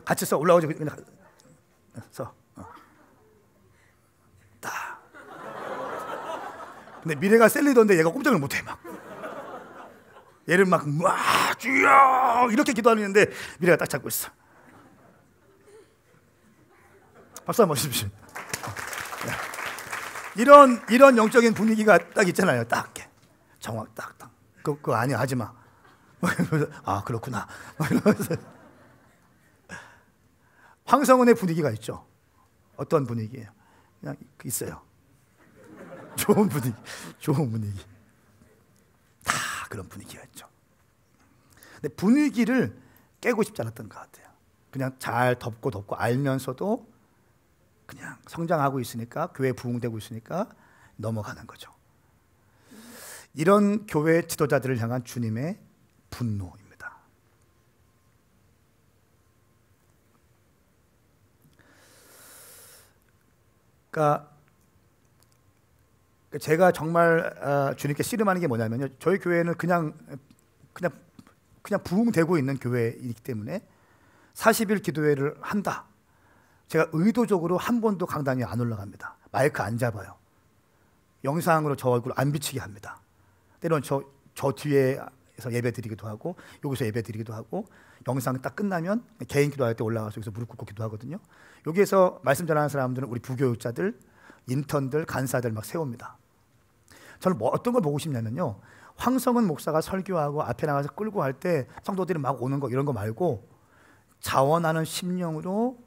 같이 서. 올라오지. 그냥 서. 딱. 근데 미래가 셀리더인데 얘가 꼼짝을 못해 막. 얘를 막 주여 이렇게 기도하는데 미래가 딱 잡고 있어. 박수 한번 주십시오. 이런 영적인 분위기가 딱 있잖아요. 딱 정확 딱. 그거 아니야, 하지 마. 아 그렇구나. 이러면서. 황성은의 분위기가 있죠. 어떤 분위기예요? 그냥 있어요. 좋은 분위기, 좋은 분위기. 다 그런 분위기였죠. 근데 분위기를 깨고 싶지 않았던 것 같아요. 그냥 잘 덮고 알면서도 그냥 성장하고 있으니까, 교회 부흥되고 있으니까 넘어가는 거죠. 이런 교회 지도자들을 향한 주님의 분노입니다. 그러니까 제가 정말 주님께 씨름하는 게 뭐냐면요, 저희 교회는 그냥 부흥되고 있는 교회이기 때문에 40일 기도회를 한다. 제가 의도적으로 한 번도 강단에 안 올라갑니다. 마이크 안 잡아요. 영상으로 저 얼굴 안 비치게 합니다. 때로는 저 뒤에서 예배 드리기도 하고, 여기서 예배 드리기도 하고, 영상 딱 끝나면 개인 기도할 때 올라가서 여기서 무릎 꿇고 기도하거든요. 여기에서 말씀 전하는 사람들은 우리 부교육자들, 인턴들, 간사들 막 세웁니다. 저는 어떤 걸 보고 싶냐면요, 황성은 목사가 설교하고 앞에 나가서 끌고 할 때 성도들이 막 오는 거, 이런 거 말고 자원하는 심령으로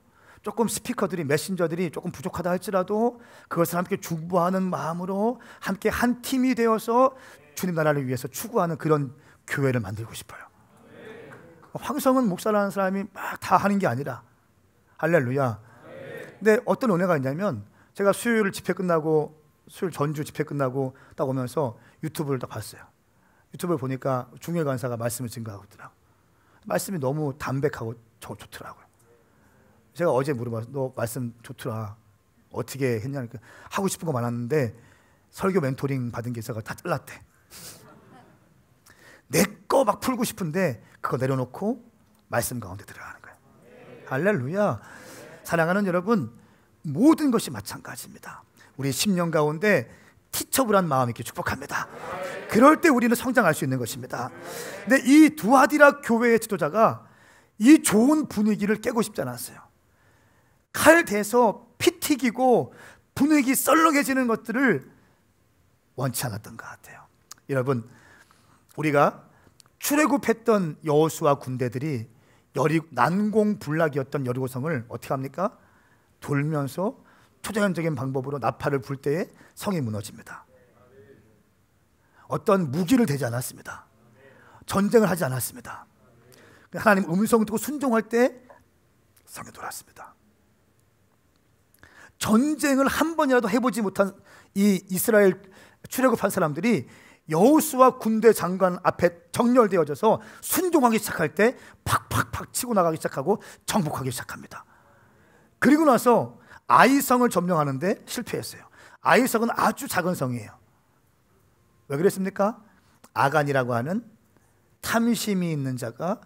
조금 스피커들이, 메신저들이 조금 부족하다 할지라도 그것을 함께 중보하는 마음으로 함께 한 팀이 되어서 주님 나라를 위해서 추구하는 그런 교회를 만들고 싶어요. 황성은 목사라는 사람이 막 다 하는 게 아니라, 할렐루야. 근데 어떤 은혜가 있냐면, 제가 수요일 집회 끝나고, 수요일 전주 집회 끝나고 딱 오면서 유튜브를 딱 봤어요. 유튜브를 보니까 중일 간사가 말씀을 증거하고 있더라고요. 말씀이 너무 담백하고 좋더라고요. 제가 어제 물어봤어요. 너 말씀 좋더라. 어떻게 했냐니까, 하고 싶은 거 많았는데 설교 멘토링 받은 게 있어서 다 잘랐대. 내 거 막 풀고 싶은데 그거 내려놓고 말씀 가운데 들어가는 거예요. 할렐루야. 사랑하는 여러분, 모든 것이 마찬가지입니다. 우리 10년 가운데 티처블한 마음 있게 축복합니다. 그럴 때 우리는 성장할 수 있는 것입니다. 근데 이 두아디라 교회의 지도자가 이 좋은 분위기를 깨고 싶지 않았어요. 칼 대서 피 튀기고 분위기 썰렁해지는 것들을 원치 않았던 것 같아요. 여러분, 우리가 출애굽했던 여호수아 군대들이 난공불락이었던 여리고성을 어떻게 합니까? 돌면서 초자연적인 방법으로 나팔을 불 때에 성이 무너집니다. 어떤 무기를 대지 않았습니다. 전쟁을 하지 않았습니다. 하나님 음성을 듣고 순종할 때 성이 돌았습니다. 전쟁을 한 번이라도 해보지 못한 이 이스라엘 출애굽한 사람들이 여호수아 군대 장관 앞에 정렬되어져서 순종하기 시작할 때 팍팍팍 치고 나가기 시작하고 정복하기 시작합니다. 그리고 나서 아이성을 점령하는데 실패했어요. 아이성은 아주 작은 성이에요. 왜 그랬습니까? 아간이라고 하는 탐심이 있는 자가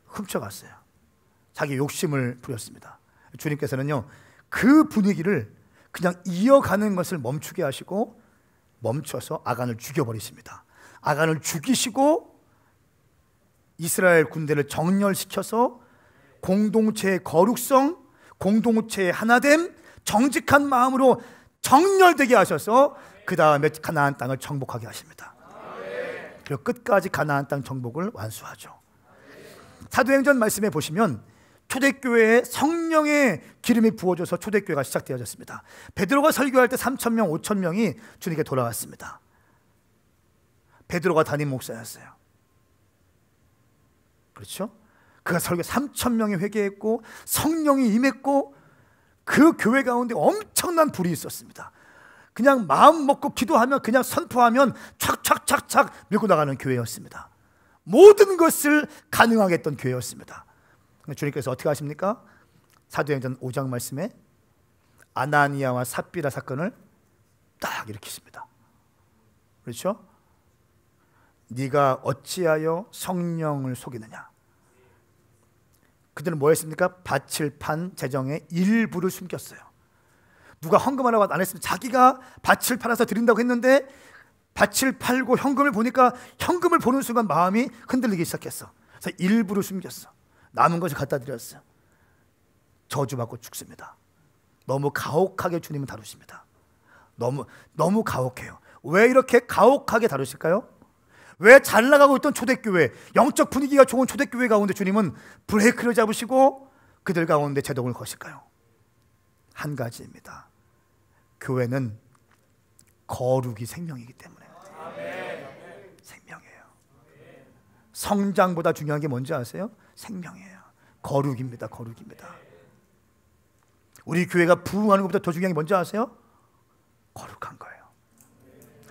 훔쳐갔어요. 자기 욕심을 부렸습니다. 주님께서는요, 그 분위기를 그냥 이어가는 것을 멈추게 하시고 멈춰서 아간을 죽여버리십니다. 아간을 죽이시고 이스라엘 군대를 정렬시켜서 공동체의 거룩성, 공동체의 하나됨, 정직한 마음으로 정렬되게 하셔서 그 다음에 가나안 땅을 정복하게 하십니다. 그리고 끝까지 가나안 땅 정복을 완수하죠. 사도행전 말씀에 보시면 초대교회에 성령의 기름이 부어져서 초대교회가 시작되어졌습니다. 베드로가 설교할 때 3,000명, 5,000명이 주님께 돌아왔습니다. 베드로가 담임 목사였어요. 그렇죠? 그가 설교 3,000명이 회개했고 성령이 임했고 그 교회 가운데 엄청난 불이 있었습니다. 그냥 마음 먹고 기도하면, 그냥 선포하면 착착착착 밀고 나가는 교회였습니다. 모든 것을 가능하게 했던 교회였습니다. 주님께서 어떻게 하십니까? 사도행전 5장 말씀에 아나니아와 삽비라 사건을 딱 일으키십니다. 그렇죠? 네가 어찌하여 성령을 속이느냐? 그들은 뭐 했습니까? 밭을 판 재정의 일부를 숨겼어요. 누가 헌금하라고 안 했으면 자기가 밭을 팔아서 드린다고 했는데 밭을 팔고 현금을 보니까 현금을 보는 순간 마음이 흔들리기 시작했어. 그래서 일부를 숨겼어. 남은 것을 갖다 드렸어요. 저주받고 죽습니다. 너무 가혹하게 주님은 다루십니다. 너무 가혹해요. 왜 이렇게 가혹하게 다루실까요? 왜 잘 나가고 있던 초대교회, 영적 분위기가 좋은 초대교회 가운데 주님은 브레이크를 잡으시고 그들 가운데 제동을 거실까요? 한 가지입니다. 교회는 거룩이 생명이기 때문에. 생명이에요. 성장보다 중요한 게 뭔지 아세요? 생명이에요. 거룩입니다. 거룩입니다. 우리 교회가 부흥하는 것보다 더 중요한 게 뭔지 아세요? 거룩한 거예요.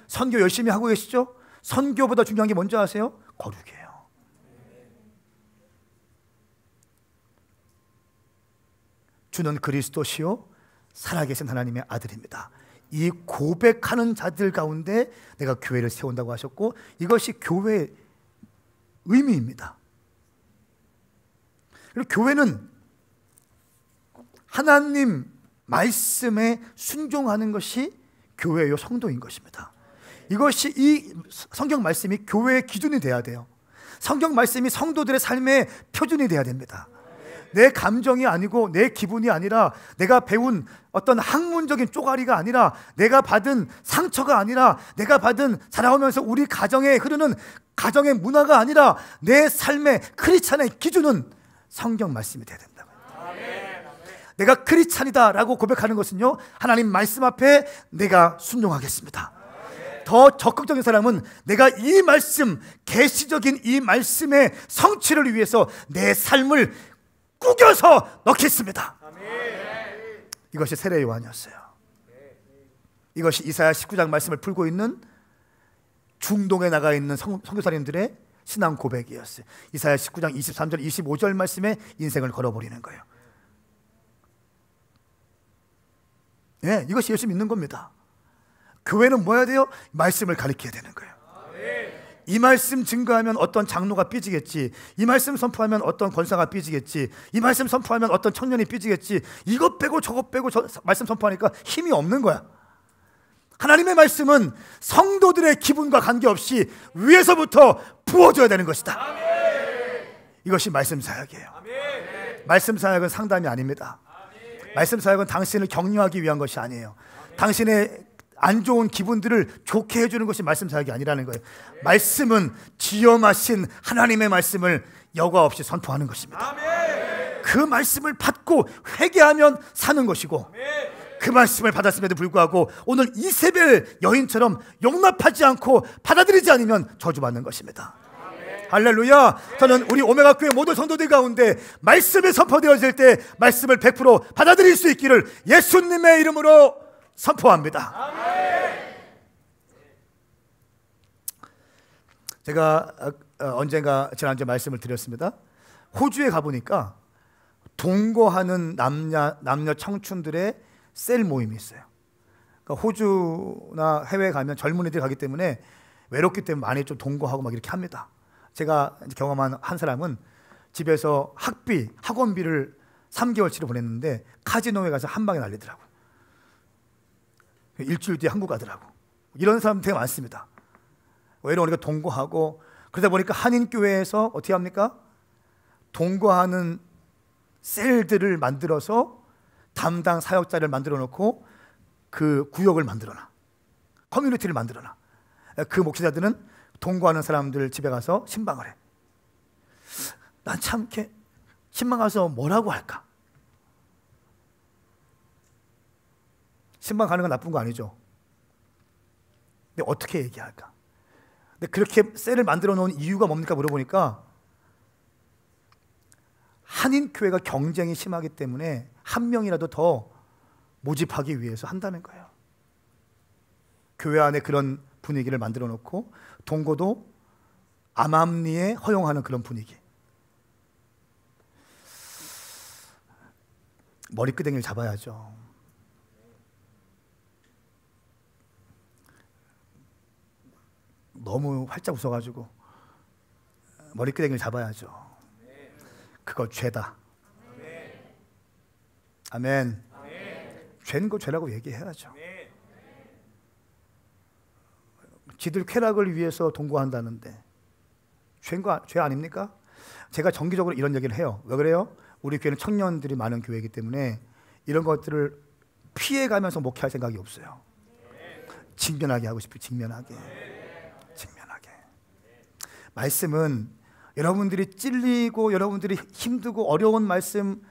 선교 열심히 하고 계시죠? 선교보다 중요한 게 뭔지 아세요? 거룩이에요. 주는 그리스도시요 살아계신 하나님의 아들입니다. 이 고백하는 자들 가운데 내가 교회를 세운다고 하셨고, 이것이 교회의 의미입니다. 그리고 교회는 하나님 말씀에 순종하는 것이 교회요 성도인 것입니다. 이것이, 이 성경 말씀이 교회의 기준이 돼야 돼요. 성경 말씀이 성도들의 삶의 표준이 돼야 됩니다. 내 감정이 아니고 내 기분이 아니라 내가 배운 어떤 학문적인 쪼가리가 아니라 내가 받은 상처가 아니라 내가 받은 자라오면서 우리 가정에 흐르는 가정의 문화가 아니라 내 삶의 크리스찬의 기준은 성경 말씀이 돼야 된다. 내가 크리스찬이다라고 고백하는 것은요, 하나님 말씀 앞에 내가 순종하겠습니다. 더 적극적인 사람은 내가 이 말씀, 계시적인 이 말씀의 성취를 위해서 내 삶을 꾸겨서 넣겠습니다. 이것이 세례 요한이었어요. 이것이 이사야 19장 말씀을 풀고 있는 중동에 나가 있는 선교사님들의 신앙 고백이었어요. 이사야 19장 23절 25절 말씀에 인생을 걸어버리는 거예요. 네, 이것이 예수 믿는 겁니다. 교회는 뭐 해야 돼요? 말씀을 가르쳐야 되는 거예요. 이 말씀 증거하면 어떤 장로가 삐지겠지, 이 말씀 선포하면 어떤 권사가 삐지겠지, 이 말씀 선포하면 어떤 청년이 삐지겠지, 이것 빼고 저것 빼고 말씀 선포하니까 힘이 없는 거야. 하나님의 말씀은 성도들의 기분과 관계없이 위에서부터 부어져야 되는 것이다. 이것이 말씀 사역이에요. 말씀 사역은 상담이 아닙니다. 말씀 사역은 당신을 격려하기 위한 것이 아니에요. 당신의 안 좋은 기분들을 좋게 해주는 것이 말씀 사역이 아니라는 거예요. 말씀은 지엄하신 하나님의 말씀을 여과 없이 선포하는 것입니다. 그 말씀을 받고 회개하면 사는 것이고, 그 말씀을 받았음에도 불구하고 오늘 이세벨 여인처럼 용납하지 않고 받아들이지 않으면 저주받는 것입니다. 할렐루야. 저는 우리 오메가 교회 모든 성도들 가운데 말씀이 선포되어질 때 말씀을 100% 받아들일 수 있기를 예수님의 이름으로 선포합니다. 제가 언젠가 지난주에 말씀을 드렸습니다. 호주에 가보니까 동거하는 남녀 청춘들의 셀 모임이 있어요. 그러니까 호주나 해외에 가면 젊은이들이 가기 때문에 외롭기 때문에 많이 좀 동거하고 막 이렇게 합니다. 제가 경험한 한 사람은 집에서 학원비를 3개월치를 보냈는데 카지노에 가서 한 방에 날리더라고요. 일주일 뒤에 한국 가더라고. 이런 사람 되게 많습니다. 외로우니까 동거하고, 그러다 보니까 한인교회에서 어떻게 합니까? 동거하는 셀들을 만들어서 담당 사역자를 만들어 놓고 그 구역을 만들어 놔. 커뮤니티를 만들어 놔. 그 목회자들은 동거하는 사람들 집에 가서 신방을 해. 난 참 이렇게 신방 가서 뭐라고 할까? 신방 가는 건 나쁜 거 아니죠. 근데 어떻게 얘기할까? 근데 그렇게 셀을 만들어 놓은 이유가 뭡니까 물어보니까 한인교회가 경쟁이 심하기 때문에 한 명이라도 더 모집하기 위해서 한다는 거예요. 교회 안에 그런 분위기를 만들어 놓고 동거도 암암리에 허용하는 그런 분위기. 머리끄댕이를 잡아야죠. 너무 활짝 웃어가지고 머리끄댕이를 잡아야죠. 그거 죄다. 아멘. 죄는 그 죄라고 얘기해야죠. 지들 쾌락을 위해서 동거한다는데 죄 아닙니까? 제가 정기적으로 이런 얘기를 해요. 왜 그래요? 우리 교회는 청년들이 많은 교회이기 때문에 이런 것들을 피해가면서 목회할 생각이 없어요. 직면하게 하고 싶어요. 직면하게. 말씀은 여러분들이 찔리고 여러분들이 힘들고 어려운 말씀을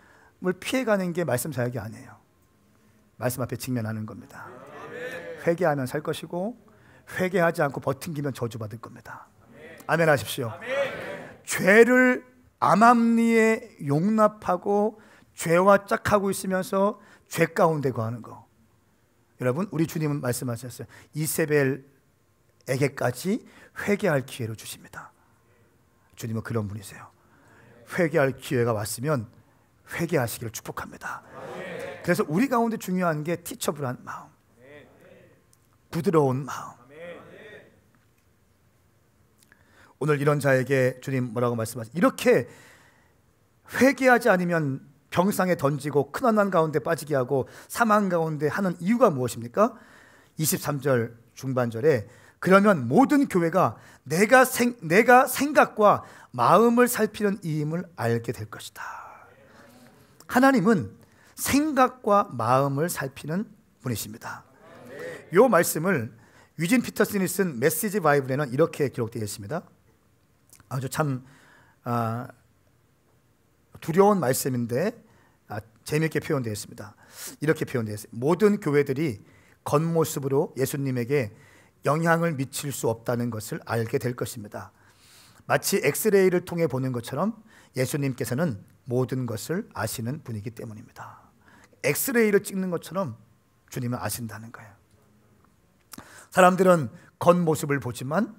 피해가는 게 말씀 사역이 아니에요. 말씀 앞에 직면하는 겁니다. 회개하면 살 것이고 회개하지 않고 버팅기면 저주받을 겁니다. 아멘 하십시오. 죄를 암암리에 용납하고 죄와 짝하고 있으면서 죄 가운데 거하는 거. 여러분, 우리 주님은 말씀하셨어요. 이세벨에게까지 회개할 기회를 주십니다. 주님은 그런 분이세요. 회개할 기회가 왔으면 회개하시기를 축복합니다. 그래서 우리 가운데 중요한 게 티처블한 마음, 부드러운 마음. 오늘 이런 자에게 주님 뭐라고 말씀하세요? 이렇게 회개하지 않으면 병상에 던지고 큰 환난 가운데 빠지게 하고 사망 가운데 하는 이유가 무엇입니까? 23절 중반절에 그러면 모든 교회가 내가 생각과 마음을 살피는 이임을 알게 될 것이다. 하나님은 생각과 마음을 살피는 분이십니다. 이 말씀을 유진 피터슨이 쓴 메시지 바이블에는 이렇게 기록되어 있습니다. 아주 참 두려운 말씀인데 재미있게 표현되어 있습니다. 이렇게 표현되어 있습니다. 모든 교회들이 겉모습으로 예수님에게 영향을 미칠 수 없다는 것을 알게 될 것입니다. 마치 엑스레이를 통해 보는 것처럼 예수님께서는 모든 것을 아시는 분이기 때문입니다. 엑스레이를 찍는 것처럼 주님은 아신다는 거예요. 사람들은 겉모습을 보지만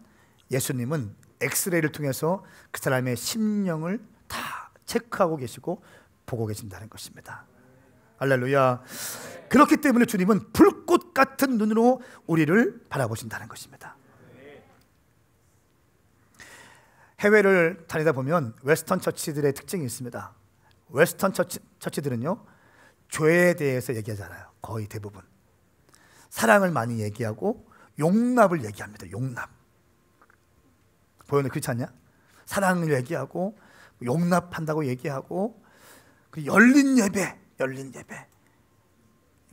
예수님은 엑스레이를 통해서 그 사람의 심령을 다 체크하고 계시고 보고 계신다는 것입니다. 할렐루야. 그렇기 때문에 주님은 불꽃 같은 눈으로 우리를 바라보신다는 것입니다. 해외를 다니다 보면 웨스턴 처치들의 특징이 있습니다. 웨스턴 처치들은요, 죄에 대해서 얘기하잖아요. 거의 대부분 사랑을 많이 얘기하고 용납을 얘기합니다. 용납. 보여는 그렇지 않냐? 사랑을 얘기하고 용납한다고 얘기하고 열린 예배.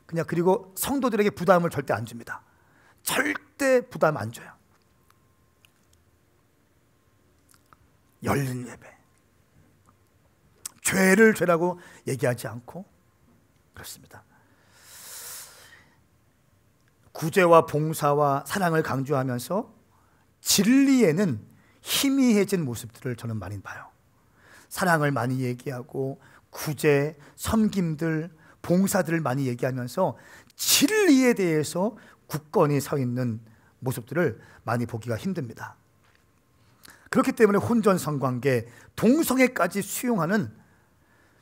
그냥 그리고 성도들에게 부담을 절대 안 줍니다. 절대 부담 안 줘요. 열린 예배. 죄를 죄라고 얘기하지 않고 그렇습니다. 구제와 봉사와 사랑을 강조하면서 진리에는 희미해진 모습들을 저는 많이 봐요. 사랑을 많이 얘기하고 구제, 섬김들, 봉사들을 많이 얘기하면서 진리에 대해서 굳건히 서 있는 모습들을 많이 보기가 힘듭니다. 그렇기 때문에 혼전 성관계, 동성애까지 수용하는,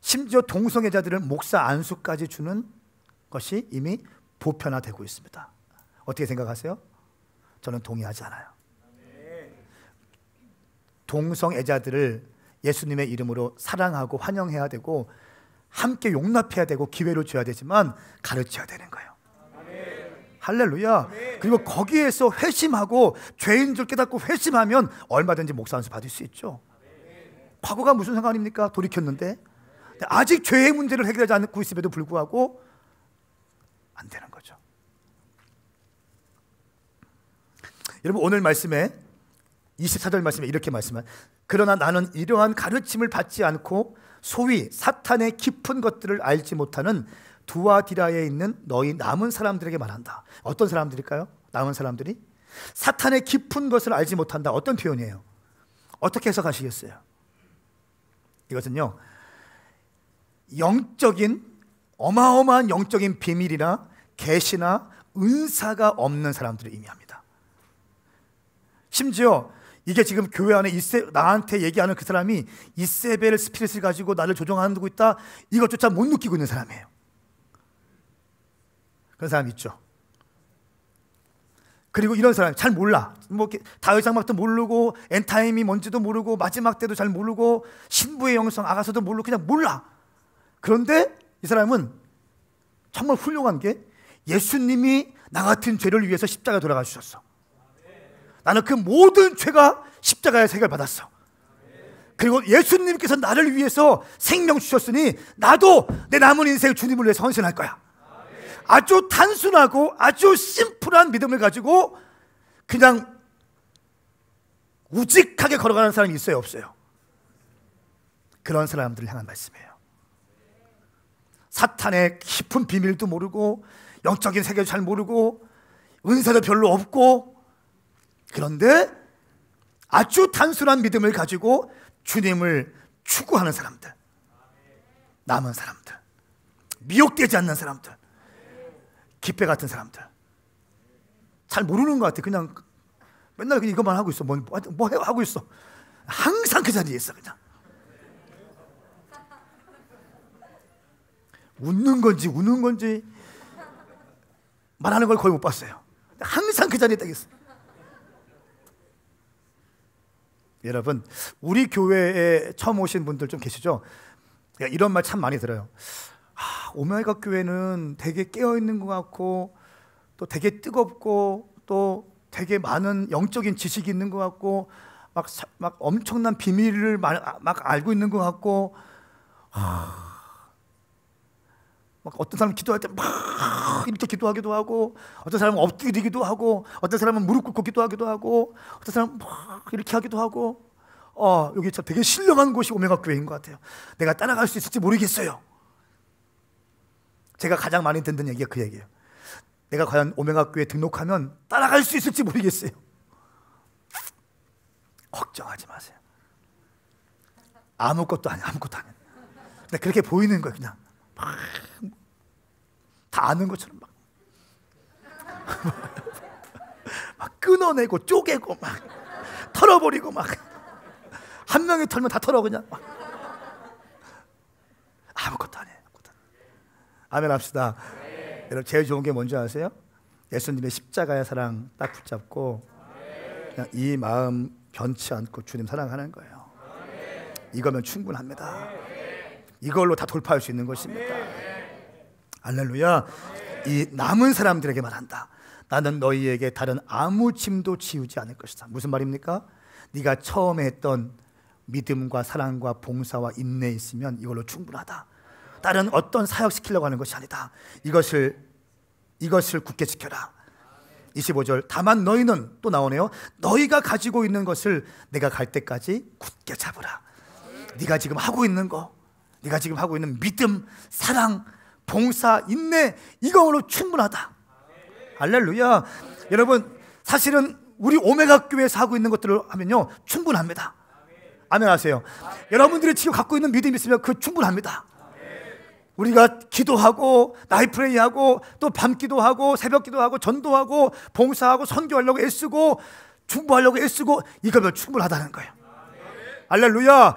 심지어 동성애자들을 목사 안수까지 주는 것이 이미 보편화되고 있습니다. 어떻게 생각하세요? 저는 동의하지 않아요. 동성애자들을 예수님의 이름으로 사랑하고 환영해야 되고 함께 용납해야 되고 기회를 줘야 되지만 가르쳐야 되는 거예요. 할렐루야. 그리고 거기에서 회심하고 죄인 줄 깨닫고 회심하면 얼마든지 목사 안수 받을 수 있죠. 과거가 무슨 상관입니까? 돌이켰는데 아직 죄의 문제를 해결하지 않고 있음에도 불구하고 안 되는 거죠. 여러분, 오늘 말씀에 24절 말씀에 이렇게 말씀한, 그러나 나는 이러한 가르침을 받지 않고 소위 사탄의 깊은 것들을 알지 못하는 두아디라에 있는 너희 남은 사람들에게 말한다. 어떤 사람들일까요? 남은 사람들이 사탄의 깊은 것을 알지 못한다. 어떤 표현이에요? 어떻게 해석하시겠어요? 이것은요, 영적인, 어마어마한 영적인 비밀이나 계시나 은사가 없는 사람들을 의미합니다. 심지어 이게 지금 교회 안에 나한테 얘기하는 그 사람이 이세벨 스피릿을 가지고 나를 조종하고 있다, 이것조차 못 느끼고 있는 사람이에요. 그런 사람 있죠. 그리고 이런 사람 잘 몰라. 뭐 다윗 장막도 모르고 엔타임이 뭔지도 모르고 마지막 때도 잘 모르고 신부의 영성 아가서도 모르고 그냥 몰라. 그런데 이 사람은 정말 훌륭한 게 예수님이 나 같은 죄를 위해서 십자가에 돌아가 주셨어. 나는 그 모든 죄가 십자가에서 해결받았어. 그리고 예수님께서 나를 위해서 생명 주셨으니 나도 내 남은 인생을 주님을 위해서 헌신할 거야. 아주 단순하고 아주 심플한 믿음을 가지고 그냥 우직하게 걸어가는 사람이 있어요, 없어요? 그런 사람들을 향한 말씀이에요. 사탄의 깊은 비밀도 모르고 영적인 세계도 잘 모르고 은사도 별로 없고, 그런데 아주 단순한 믿음을 가지고 주님을 추구하는 사람들, 남은 사람들, 미혹되지 않는 사람들, 기회 같은 사람들, 잘 모르는 것 같아. 그냥 맨날 그냥 이것만 하고 있어. 뭐 하고 있어. 항상 그 자리에 있어. 그냥 웃는 건지 우는 건지 말하는 걸 거의 못 봤어요. 항상 그 자리에 딱 있어. 여러분, 우리 교회에 처음 오신 분들 좀 계시죠? 이런 말 참 많이 들어요. 오메가 교회는 되게 깨어있는 것 같고, 또 되게 뜨겁고, 또 되게 많은 영적인 지식이 있는 것 같고, 막 엄청난 비밀을 막 알고 있는 것 같고, 막 어떤 사람은 기도할 때 막 이렇게 기도하기도 하고, 어떤 사람은 엎드리기도 하고, 어떤 사람은 무릎 꿇고 기도하기도 하고, 어떤 사람은 막 이렇게 하기도 하고, 여기 참 되게 신령한 곳이 오메가 교회인 것 같아요. 내가 따라갈 수 있을지 모르겠어요. 제가 가장 많이 듣는 얘기가 그 얘기예요. 내가 과연 오메가 교회에 등록하면 따라갈 수 있을지 모르겠어요. 걱정하지 마세요. 아무것도 아니야, 아무것도 아니야. 근데 그렇게 보이는 거예요. 그냥 다 아는 것처럼 막 끊어내고 쪼개고 막 털어버리고 막 한 명이 털면 다 털어 그냥 막. 아무것도 아니에요. 아멘 합시다. 여러분, 제일 좋은 게 뭔지 아세요? 예수님의 십자가의 사랑 딱 붙잡고 그냥 이 마음 변치 않고 주님 사랑하는 거예요. 이거면 충분합니다. 이걸로 다 돌파할 수 있는 것입니다. 할렐루야. 이 남은 사람들에게 말한다. 나는 너희에게 다른 아무 짐도 지우지 않을 것이다. 무슨 말입니까? 네가 처음에 했던 믿음과 사랑과 봉사와 인내에 있으면 이걸로 충분하다. 다른 어떤 사역시키려고 하는 것이 아니다. 이것을 굳게 지켜라. 25절, 다만 너희는, 또 나오네요. 너희가 가지고 있는 것을 내가 갈 때까지 굳게 잡으라. 네가 지금 하고 있는 거, 네가 지금 하고 있는 믿음, 사랑, 봉사, 인내, 이거로 충분하다. 할렐루야. 여러분, 사실은 우리 오메가 교회에서 하고 있는 것들을 하면요 충분합니다. 아멘 하세요. 여러분들이 지금 갖고 있는 믿음이 있으면 그 충분합니다. 우리가 기도하고 나이프레이하고 또 밤기도하고 새벽기도하고 전도하고 봉사하고 선교하려고 애쓰고 중보하려고 애쓰고 이거면 충분하다는 거예요. 할렐루야.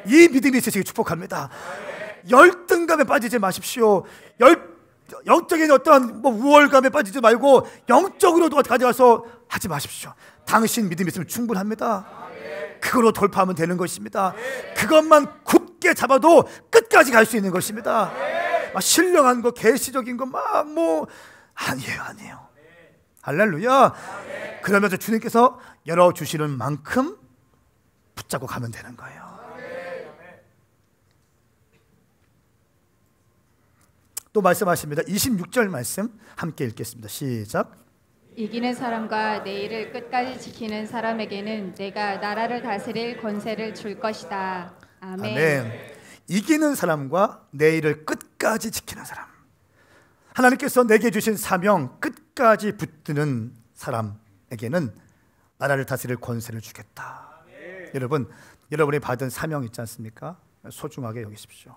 이 믿음이 있으시길 축복합니다. 열등감에 빠지지 마십시오. 영적인 어떠한 우월감에 빠지지 말고 영적으로 가져가서 하지 마십시오. 당신 믿음이 있으면 충분합니다. 그걸로 돌파하면 되는 것입니다. 그것만 굳게 잡아도 끝까지 갈 수 있는 것입니다. 막 신령한 거, 계시적인 거 막 아니에요. 할렐루야. 그러면서 주님께서 열어주시는 만큼 붙잡고 가면 되는 거예요. 또 말씀하십니다. 26절 말씀 함께 읽겠습니다. 시작. 이기는 사람과 내 일을 끝까지 지키는 사람에게는 내가 나라를 다스릴 권세를 줄 것이다. 아멘. 아멘. 이기는 사람과 내 일을 끝까지 지키는 사람. 하나님께서 내게 주신 사명 끝까지 붙드는 사람에게는 나라를 다스릴 권세를 주겠다. 아멘. 여러분, 여러분이 받은 사명 있지 않습니까? 소중하게 여기십시오.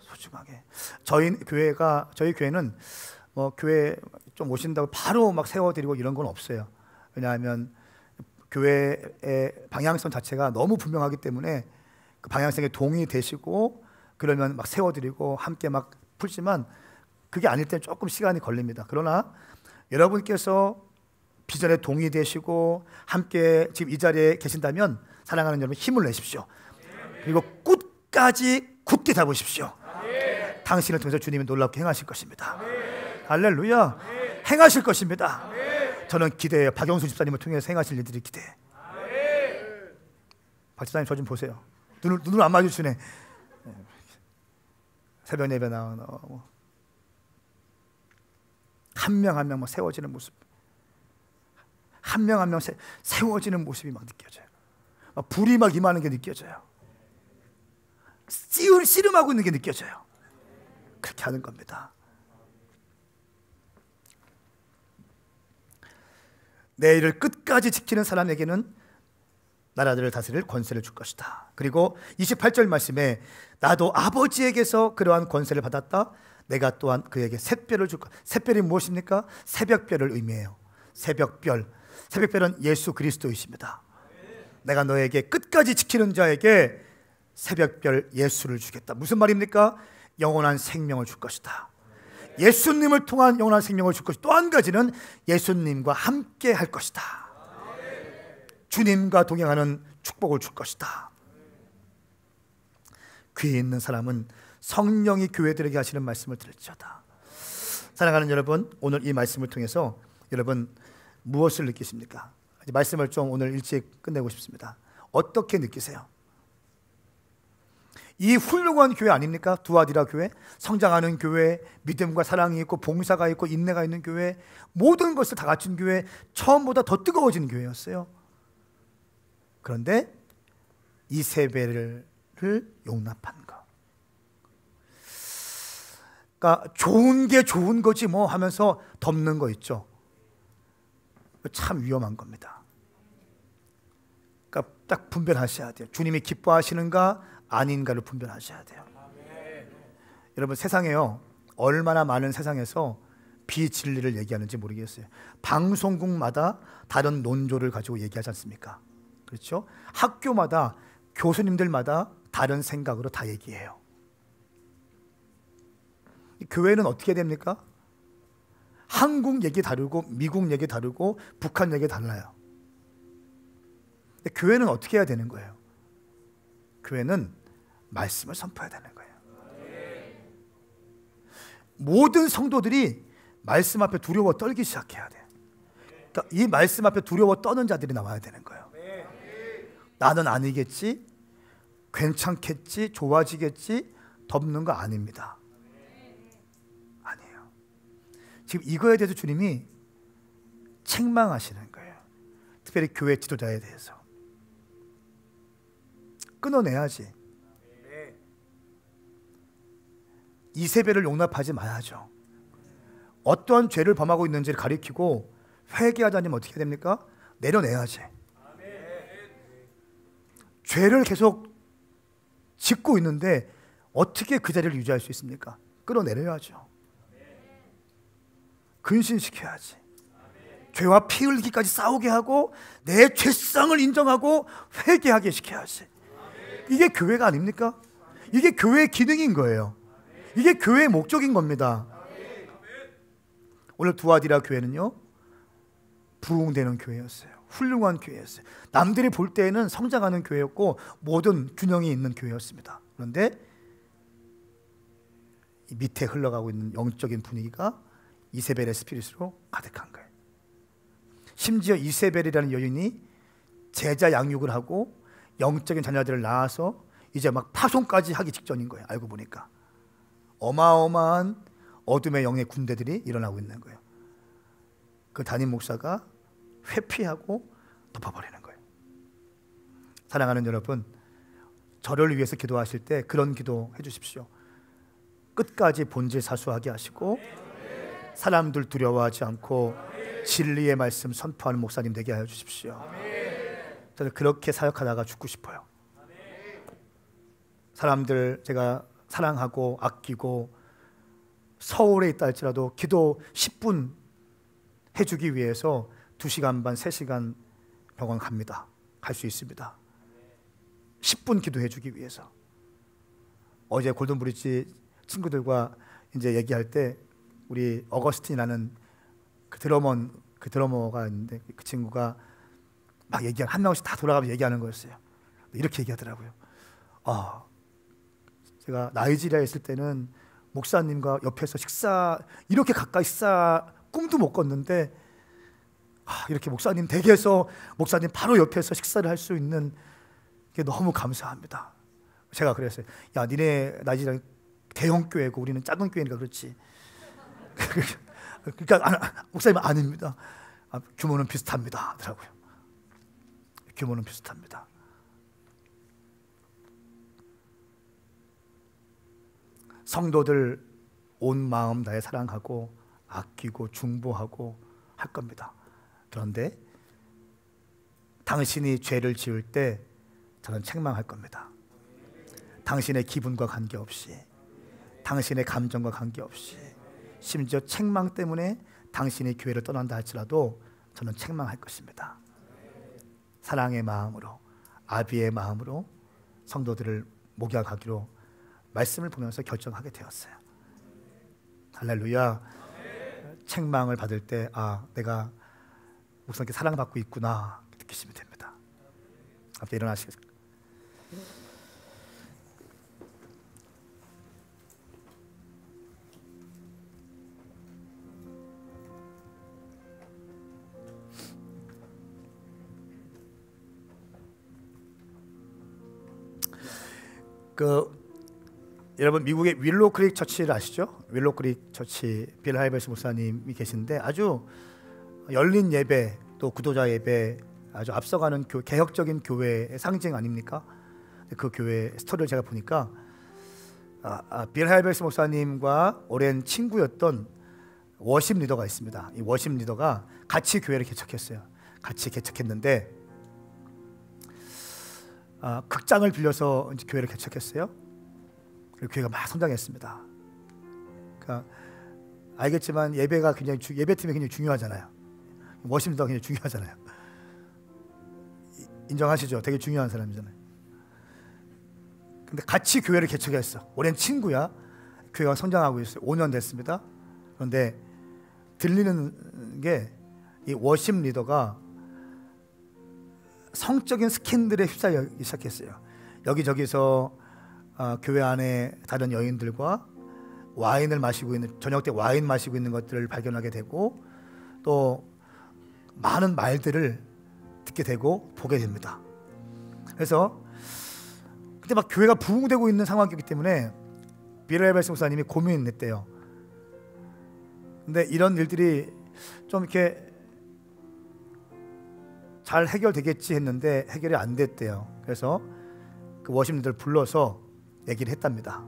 소중하게. 저희 교회는 교회 좀 오신다고 바로 막 세워드리고 이런 건 없어요. 왜냐하면 교회의 방향성 자체가 너무 분명하기 때문에 그 방향성에 동의되시고 그러면 막 세워드리고 함께 막 풀지만 그게 아닐 때는 조금 시간이 걸립니다. 그러나 여러분께서 비전에 동의되시고 함께 지금 이 자리에 계신다면 사랑하는 여러분 힘을 내십시오. 그리고 끝까지 굳게 잡으십시오. 당신을 통해서 주님이 놀랍게 행하실 것입니다. 할렐루야. 행하실 것입니다. 저는 기대해요. 박영수 집사님을 통해서 행하실 일들이 기대해. 박 집사님 저 좀 보세요. 눈을 안 마주치네. 새벽 예배 나오는 한 명 한 명 세워지는 모습. 한 명 한 명 세워지는 모습이 막 느껴져요. 막 불이 막 임하는 게 느껴져요. 씨름하고 있는 게 느껴져요. 그렇게 하는 겁니다. 내 일을 끝까지 지키는 사람에게는 나라들을 다스릴 권세를 줄 것이다. 그리고 28절 말씀에 나도 아버지에게서 그러한 권세를 받았다. 내가 또한 그에게 샛별을 줄 것이다. 샛별이 무엇입니까? 새벽별을 의미해요. 새벽별. 새벽별은 예수 그리스도이십니다. 내가 너에게 끝까지 지키는 자에게 새벽별 예수를 주겠다. 무슨 말입니까? 영원한 생명을 줄 것이다. 예수님을 통한 영원한 생명을 줄 것이다. 또 한 가지는 예수님과 함께 할 것이다. 주님과 동행하는 축복을 줄 것이다. 귀에 있는 사람은 성령이 교회들에게 하시는 말씀을 들을지어다. 사랑하는 여러분, 오늘 이 말씀을 통해서 여러분 무엇을 느끼십니까? 말씀을 좀 오늘 일찍 끝내고 싶습니다. 어떻게 느끼세요? 이 훌륭한 교회 아닙니까? 두아디라 교회, 성장하는 교회, 믿음과 사랑이 있고 봉사가 있고 인내가 있는 교회, 모든 것을 다 갖춘 교회, 처음보다 더 뜨거워진 교회였어요. 그런데 이세벨을 용납한 거, 그러니까 좋은 게 좋은 거지 뭐 하면서 덮는 거 있죠. 참 위험한 겁니다. 그러니까 딱 분별하셔야 돼요. 주님이 기뻐하시는가 아닌가를 분별하셔야 돼요. 여러분, 세상에요, 얼마나 많은 세상에서 비진리를 얘기하는지 모르겠어요. 방송국마다 다른 논조를 가지고 얘기하지 않습니까? 그렇죠? 학교마다 교수님들마다 다른 생각으로 다 얘기해요. 교회는 어떻게 됩니까? 한국 얘기 다르고 미국 얘기 다르고 북한 얘기 달라요. 근데 교회는 어떻게 해야 되는 거예요? 교회는 말씀을 선포해야 되는 거예요. 모든 성도들이 말씀 앞에 두려워 떨기 시작해야 돼요. 그러니까 이 말씀 앞에 두려워 떠는 자들이 나와야 되는 거예요. 나는 아니겠지, 괜찮겠지, 좋아지겠지, 덮는 거 아닙니다. 아니에요. 지금 이거에 대해서 주님이 책망하시는 거예요. 특별히 교회 지도자에 대해서. 끊어내야지. 이세벨을 용납하지 말아야죠. 어떠한 죄를 범하고 있는지를 가리키고 회개하자면 어떻게 됩니까? 내려내야지. 죄를 계속 짓고 있는데 어떻게 그 자리를 유지할 수 있습니까? 끌어내려야죠. 근신시켜야지. 죄와 피 흘리기까지 싸우게 하고 내 죄성을 인정하고 회개하게 시켜야지. 이게 교회가 아닙니까? 이게 교회의 기능인 거예요. 이게 교회의 목적인 겁니다. 오늘 두아디라 교회는요, 부흥되는 교회였어요. 훌륭한 교회였어요. 남들이 볼 때에는 성장하는 교회였고 모든 균형이 있는 교회였습니다. 그런데 이 밑에 흘러가고 있는 영적인 분위기가 이세벨의 스피릿으로 가득한 거예요. 심지어 이세벨이라는 여인이 제자 양육을 하고 영적인 자녀들을 낳아서 이제 막 파송까지 하기 직전인 거예요. 알고 보니까 어마어마한 어둠의 영의 군대들이 일어나고 있는 거예요. 그 담임 목사가 회피하고 덮어버리는 거예요. 사랑하는 여러분, 저를 위해서 기도하실 때 그런 기도 해주십시오. 끝까지 본질 사수하게 하시고 사람들 두려워하지 않고 진리의 말씀 선포하는 목사님 되게 하여 주십시오. 저는 그렇게 사역하다가 죽고 싶어요. 사람들 제가 사랑하고 아끼고 서울에 있다 할지라도 기도 10분 해주기 위해서 2시간 반, 3시간 병원 갑니다. 갈 수 있습니다. 10분 기도해주기 위해서. 어제 골든브리지 친구들과 이제 얘기할 때 우리 어거스틴이라는 그 드러머가 있는데 그 친구가 막 한 명씩 다 돌아가면서 얘기하는 거였어요. 이렇게 얘기하더라고요. 제가 나이지리아에 있을 때는 목사님과 옆에서 이렇게 가까이 꿈도 못 꿨는데 이렇게 목사님 댁에서 목사님 바로 옆에서 식사를 할 수 있는 게 너무 감사합니다. 제가 그랬어요. 야, 니네 나이지리아 대형 교회고 우리는 작은 교회니까 그렇지. 그러니까 목사님 아닙니다. 규모는 비슷합니다 하더라고요. 규모는 비슷합니다. 성도들 온 마음 다해 사랑하고 아끼고 중보하고 할 겁니다. 그런데 당신이 죄를 지을 때 저는 책망할 겁니다. 당신의 기분과 관계없이, 당신의 감정과 관계없이, 심지어 책망 때문에 당신이 교회를 떠난다 할지라도 저는 책망할 것입니다. 사랑의 마음으로, 아비의 마음으로 성도들을 목양하기로 말씀을 보면서 결정하게 되었어요. 할렐루야. 책망을 받을 때 내가 목사님께 사랑받고 있구나 느끼시면 됩니다. 앞에 일어나시겠습니다. 여러분 미국의 윌로우 크릭 처치를 아시죠? 윌로우 크릭 처치 빌 하이버스 목사님이 계신데 아주 열린 예배 또 구도자 예배 아주 앞서가는 개혁적인 교회의 상징 아닙니까? 그 교회 스토리를 제가 보니까 빌 하이버스 목사님과 오랜 친구였던 워십 리더가 있습니다. 이 워십 리더가 같이 교회를 개척했어요. 같이 개척했는데 극장을 빌려서 이제 교회를 개척했어요. 그리고 교회가 막 성장했습니다. 그러니까 알겠지만 예배가 굉장히 예배팀이 굉장히 중요하잖아요. 워십 리더가 굉장히 중요하잖아요. 인정하시죠? 되게 중요한 사람이잖아요. 근데 같이 교회를 개척했어. 오랜 친구야. 교회가 성장하고 있어요. 5년 됐습니다. 그런데 들리는 게 이 워십 리더가 성적인 스캔들에 휩싸이기 시작했어요. 여기저기서 교회 안에 다른 여인들과 와인을 마시고 있는, 저녁 때 와인 마시고 있는 것들을 발견하게 되고 또 많은 말들을 듣게 되고 보게 됩니다. 그래서 그때 막 교회가 부흥되고 있는 상황이기 때문에 빌 하이버스 목사님이 고민했대요. 근데 이런 일들이 좀 이렇게 잘 해결되겠지 했는데 해결이 안 됐대요. 그래서 그 워십들을 불러서 얘기를 했답니다.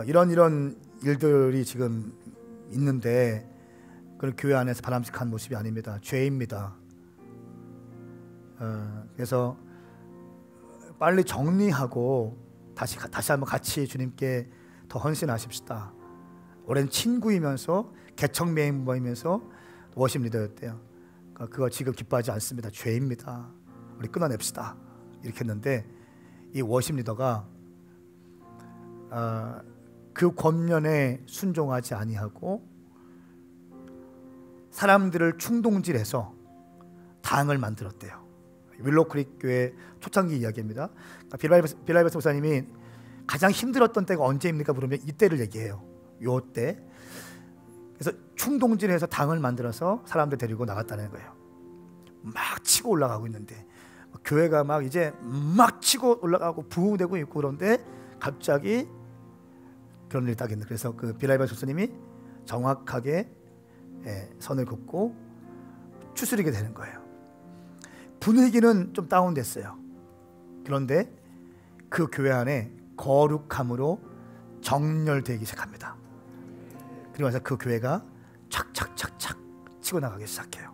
이런 일들이 지금 있는데 그런 교회 안에서 바람직한 모습이 아닙니다. 죄입니다. 그래서 빨리 정리하고 다시 한번 같이 주님께 더 헌신하십시다. 오랜 친구이면서 개척 멤버이면서 워십 리더였대요. 그거 지금 기뻐하지 않습니다. 죄입니다. 우리 끊어냅시다. 이렇게 했는데 이 워십 리더가 그 권면에 순종하지 아니하고 사람들을 충동질해서 당을 만들었대요. 윌로우 크릭 교회 초창기 이야기입니다. 빌 하이버스 목사님이 가장 힘들었던 때가 언제입니까? 물으면 이때를 얘기해요. 요때. 그래서 충동질해서 당을 만들어서 사람들 데리고 나갔다는 거예요. 막 치고 올라가고 있는데 교회가 막 이제 막 치고 올라가고 부흥되고 있고 그런데 갑자기 그런 일이 딱 있는. 그래서 그 빌 하이버스 목사님이 정확하게 선을 긋고 추스리게 되는 거예요. 분위기는 좀 다운됐어요. 그런데 그 교회 안에 거룩함으로 정렬되기 시작합니다. 그리고 나서 그 교회가 착착착착 치고 나가기 시작해요.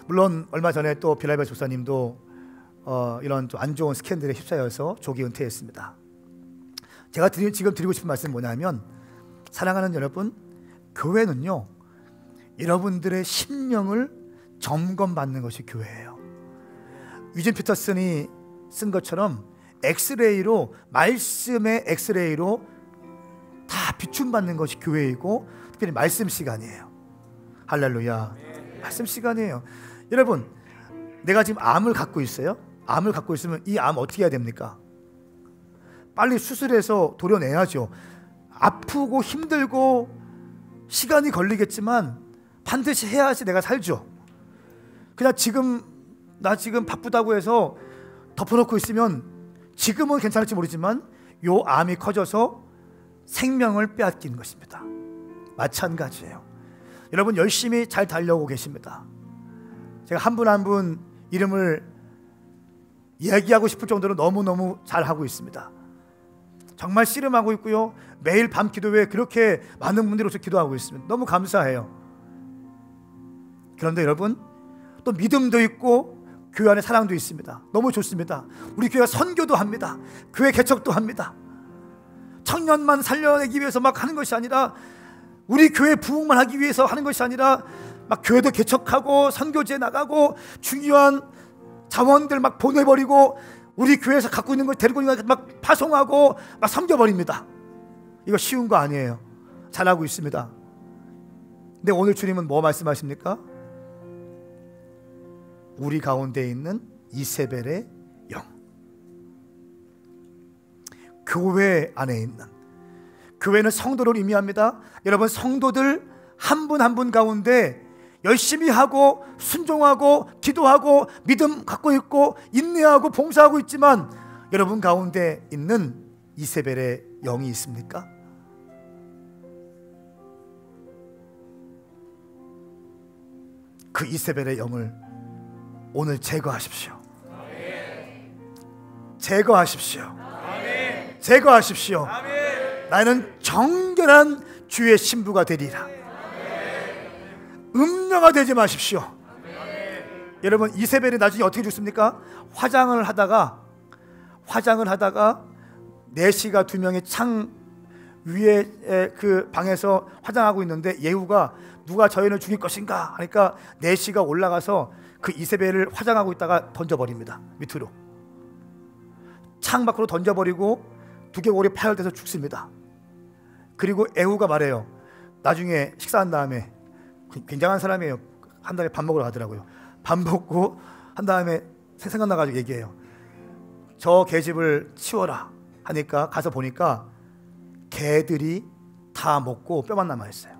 물론 얼마 전에 또 빌 하이버스 목사님도 이런 좀 안 좋은 스캔들에 휩싸여서 조기 은퇴했습니다. 제가 지금 드리고 싶은 말씀은 뭐냐면, 사랑하는 여러분, 교회는요 여러분들의 심령을 점검받는 것이 교회예요. 유진 피터슨이 쓴 것처럼 엑스레이로, 말씀의 엑스레이로 다 비춤받는 것이 교회이고 특별히 말씀 시간이에요. 할렐루야. 말씀 시간이에요. 여러분, 내가 지금 암을 갖고 있어요. 암을 갖고 있으면 이 암 어떻게 해야 됩니까? 빨리 수술해서 도려내야죠. 아프고 힘들고 시간이 걸리겠지만 반드시 해야지 내가 살죠. 그냥 나 지금 바쁘다고 해서 덮어놓고 있으면 지금은 괜찮을지 모르지만 요 암이 커져서 생명을 빼앗긴 것입니다. 마찬가지예요. 여러분 열심히 잘 달려오고 계십니다. 제가 한 분 한 분 이름을 얘기하고 싶을 정도로 너무너무 잘하고 있습니다. 정말 씨름하고 있고요. 매일 밤 기도회에 그렇게 많은 분들이 오셔서 기도하고 있습니다. 너무 감사해요. 그런데 여러분 또 믿음도 있고 교회 안에 사랑도 있습니다. 너무 좋습니다. 우리 교회가 선교도 합니다. 교회 개척도 합니다. 청년만 살려내기 위해서 막 하는 것이 아니라, 우리 교회 부흥만 하기 위해서 하는 것이 아니라 막 교회도 개척하고 선교지에 나가고 중요한 자원들 막 보내버리고 우리 교회에서 갖고 있는 걸 데리고 있는 걸 막 파송하고 막 섬겨버립니다. 이거 쉬운 거 아니에요. 잘하고 있습니다. 근데 오늘 주님은 뭐 말씀하십니까? 우리 가운데 있는 이세벨의 영, 교회 안에 있는, 교회는 성도를 의미합니다. 여러분 성도들 한 분 한 분 가운데 열심히 하고 순종하고 기도하고 믿음 갖고 있고 인내하고 봉사하고 있지만 여러분 가운데 있는 이세벨의 영이 있습니까? 그 이세벨의 영을 오늘 제거하십시오. 제거하십시오. 제거하십시오. 나는 정결한 주의 신부가 되리라. 음녀가 되지 마십시오. 여러분 이세벨이 나중에 어떻게 죽습니까? 화장을 하다가 내시가 두 명이 창 위에 그 방에서 화장하고 있는데 예후가 누가 저 여인을 죽일 것인가 하니까 내시가 올라가서 그 이세벨을 화장하고 있다가 던져버립니다. 밑으로 창 밖으로 던져버리고 두개골이 파열돼서 죽습니다. 그리고 예후가 말해요. 나중에 식사한 다음에, 굉장한 사람이에요. 한 달에 밥 먹으러 가더라고요. 밥 먹고 한 다음에 생각나가지고 얘기해요. 저 개집을 치워라 하니까 가서 보니까 개들이 다 먹고 뼈만 남아있어요.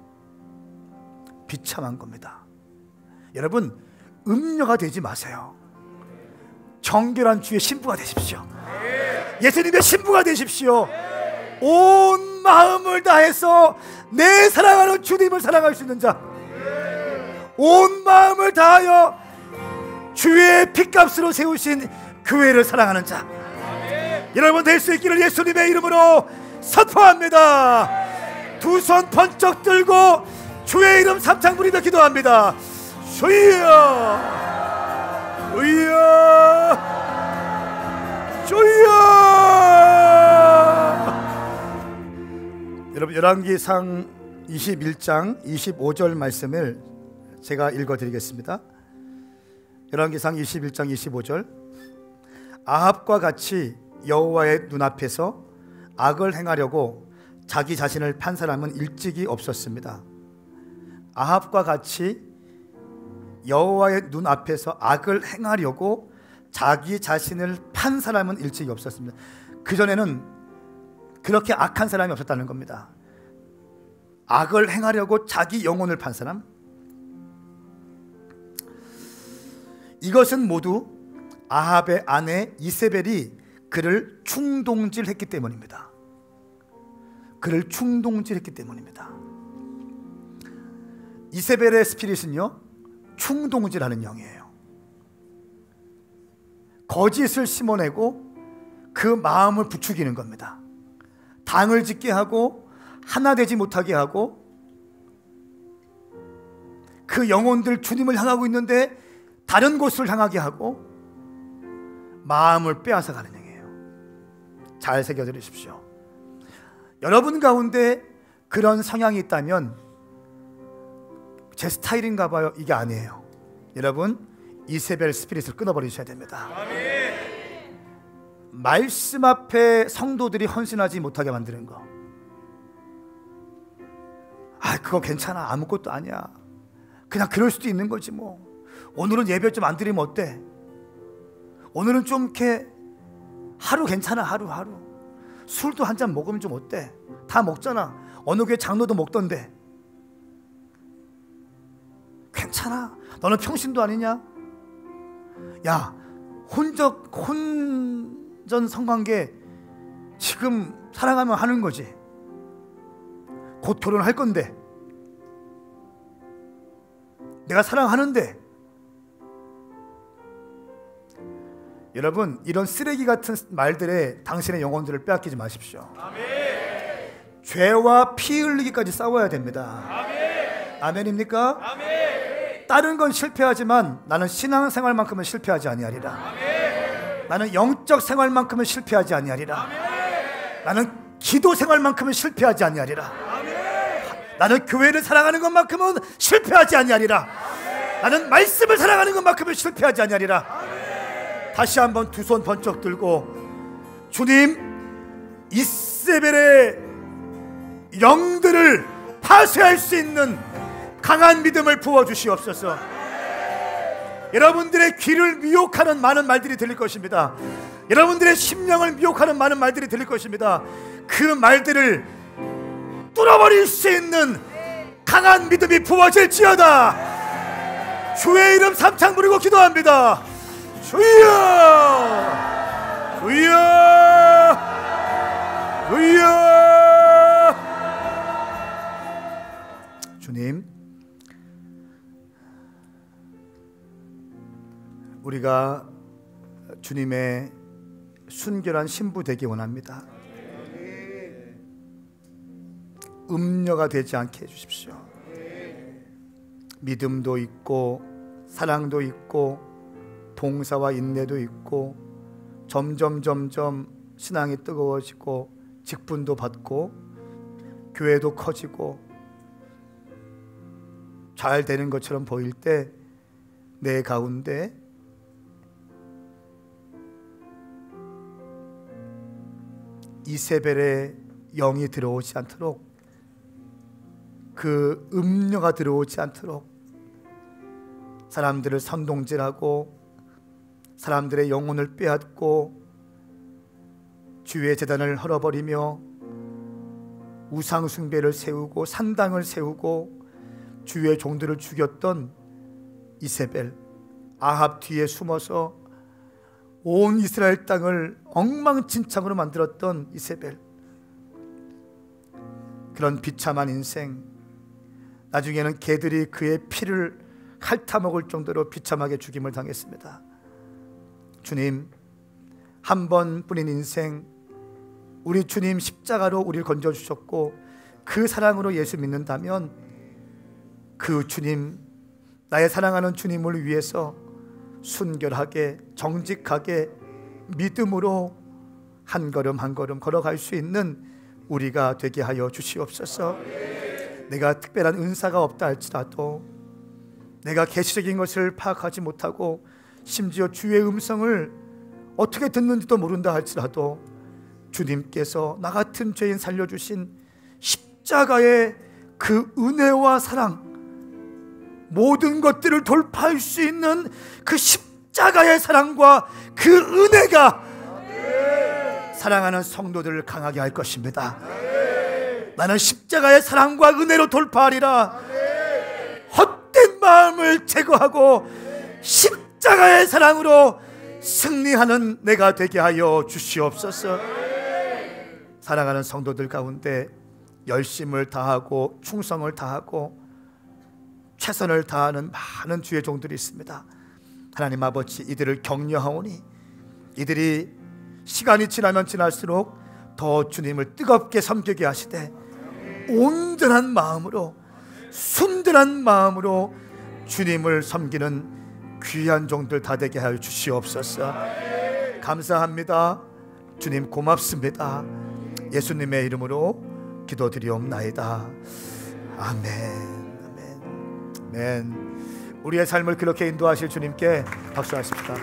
비참한 겁니다. 여러분 음녀가 되지 마세요. 정결한 주의 신부가 되십시오. 예수님의 신부가 되십시오. 온 마음을 다해서 내 사랑하는 주님을 사랑할 수 있는 자, 온 마음을 다하여 주의 핏값으로 세우신 교회를 사랑하는 자, 여러분 될 수 있기를 예수님의 이름으로 선포합니다. 두 손 번쩍 들고 주의 이름 삼창 부리며 기도합니다. 주여, 주여, 주여. 여러분 열왕기상 21장 25절 말씀을 제가 읽어드리겠습니다. 열왕기상 21장 25절. 아합과 같이 여호와의 눈앞에서 악을 행하려고 자기 자신을 판 사람은 일찍이 없었습니다. 아합과 같이 여호와의 눈앞에서 악을 행하려고 자기 자신을 판 사람은 일찍이 없었습니다. 그전에는 그렇게 악한 사람이 없었다는 겁니다. 악을 행하려고 자기 영혼을 판 사람, 이것은 모두 아합의 아내 이세벨이 그를 충동질했기 때문입니다. 그를 충동질했기 때문입니다. 이세벨의 스피릿은요, 충동질하는 영이에요. 거짓을 심어내고 그 마음을 부추기는 겁니다. 당을 짓게 하고 하나 되지 못하게 하고, 그 영혼들 주님을 향하고 있는데 다른 곳을 향하게 하고 마음을 빼앗아 가는 영이에요. 잘 새겨들으십시오. 여러분 가운데 그런 성향이 있다면 제 스타일인가 봐요, 이게 아니에요. 여러분 이세벨 스피릿을 끊어버리셔야 됩니다. 말씀 앞에 성도들이 헌신하지 못하게 만드는 거, 그거 괜찮아, 아무것도 아니야, 그냥 그럴 수도 있는 거지 뭐, 오늘은 예배 좀 안 드리면 어때, 오늘은 좀 이렇게 하루 괜찮아, 하루 술도 한 잔 먹으면 좀 어때, 다 먹잖아, 어느 교회 장로도 먹던데, 괜찮아, 너는 평신도 아니냐, 야 혼전 성관계 지금 사랑하면 하는 거지, 곧 결혼할 건데, 내가 사랑하는데. 여러분, 이런 쓰레기 같은 말들에 당신의 영혼들을 빼앗기지 마십시오. 아멘. 죄와 피 흘리기까지 싸워야 됩니다. 아멘. 아멘입니까? 아멘. 다른 건 실패하지만 나는 신앙생활만큼은 실패하지 아니하리라. 아멘. 나는 영적 생활만큼은 실패하지 아니하리라. 아멘. 나는 기도 생활만큼은 실패하지 아니하리라. 아멘. 나는 교회를 사랑하는 것만큼은 실패하지 아니하리라. 아멘. 나는 말씀을 사랑하는 것만큼은 실패하지 아니하리라. 아멘. 다시 한번 두 손 번쩍 들고, 주님, 이세벨의 영들을 파쇄할 수 있는 강한 믿음을 부어주시옵소서. 여러분들의 귀를 미혹하는 많은 말들이 들릴 것입니다. 여러분들의 심령을 미혹하는 많은 말들이 들릴 것입니다. 그 말들을 뚫어버릴 수 있는 강한 믿음이 부어질지어다. 주의 이름 삼창 부르고 기도합니다. 주여, 주여, 주여. 주님, 우리가 주님의 순결한 신부 되기 원합니다. 음녀가 되지 않게 해주십시오. 믿음도 있고 사랑도 있고 봉사와 인내도 있고 점점 신앙이 뜨거워지고 직분도 받고 교회도 커지고 잘 되는 것처럼 보일 때 내 가운데 이세벨의 영이 들어오지 않도록, 그 음녀가 들어오지 않도록 사람들을 선동질하고 사람들의 영혼을 빼앗고 주의 제단을 헐어버리며 우상 숭배를 세우고 산당을 세우고 주의 종들을 죽였던 이세벨, 아합 뒤에 숨어서 온 이스라엘 땅을 엉망진창으로 만들었던 이세벨, 그런 비참한 인생, 나중에는 개들이 그의 피를 핥아먹을 정도로 비참하게 죽임을 당했습니다. 주님, 한 번뿐인 인생, 우리 주님 십자가로 우리를 건져주셨고 그 사랑으로 예수 믿는다면 그 주님, 나의 사랑하는 주님을 위해서 순결하게 정직하게 믿음으로 한 걸음 한 걸음 걸어갈 수 있는 우리가 되게 하여 주시옵소서. 내가 특별한 은사가 없다 할지라도, 내가 계시적인 것을 파악하지 못하고 심지어 주의 음성을 어떻게 듣는지도 모른다 할지라도 주님께서 나 같은 죄인 살려주신 십자가의 그 은혜와 사랑, 모든 것들을 돌파할 수 있는 그 십자가의 사랑과 그 은혜가 사랑하는 성도들을 강하게 할 것입니다. 나는 십자가의 사랑과 은혜로 돌파하리라. 헛된 마음을 제거하고 십자가의 사랑으로 승리하는 내가 되게 하여 주시옵소서. 사랑하는 성도들 가운데 열심을 다하고 충성을 다하고 최선을 다하는 많은 주의 종들이 있습니다. 하나님 아버지, 이들을 격려하오니 이들이 시간이 지나면 지날수록 더 주님을 뜨겁게 섬기게 하시되 온전한 마음으로, 순전한 마음으로 주님을 섬기는 귀한 종들 다 되게 하여 주시옵소서. 감사합니다. 주님 고맙습니다. 예수님의 이름으로 기도드리옵나이다. 아멘. 아멘. 우리의 삶을 그렇게 인도하실 주님께 박수하십시다.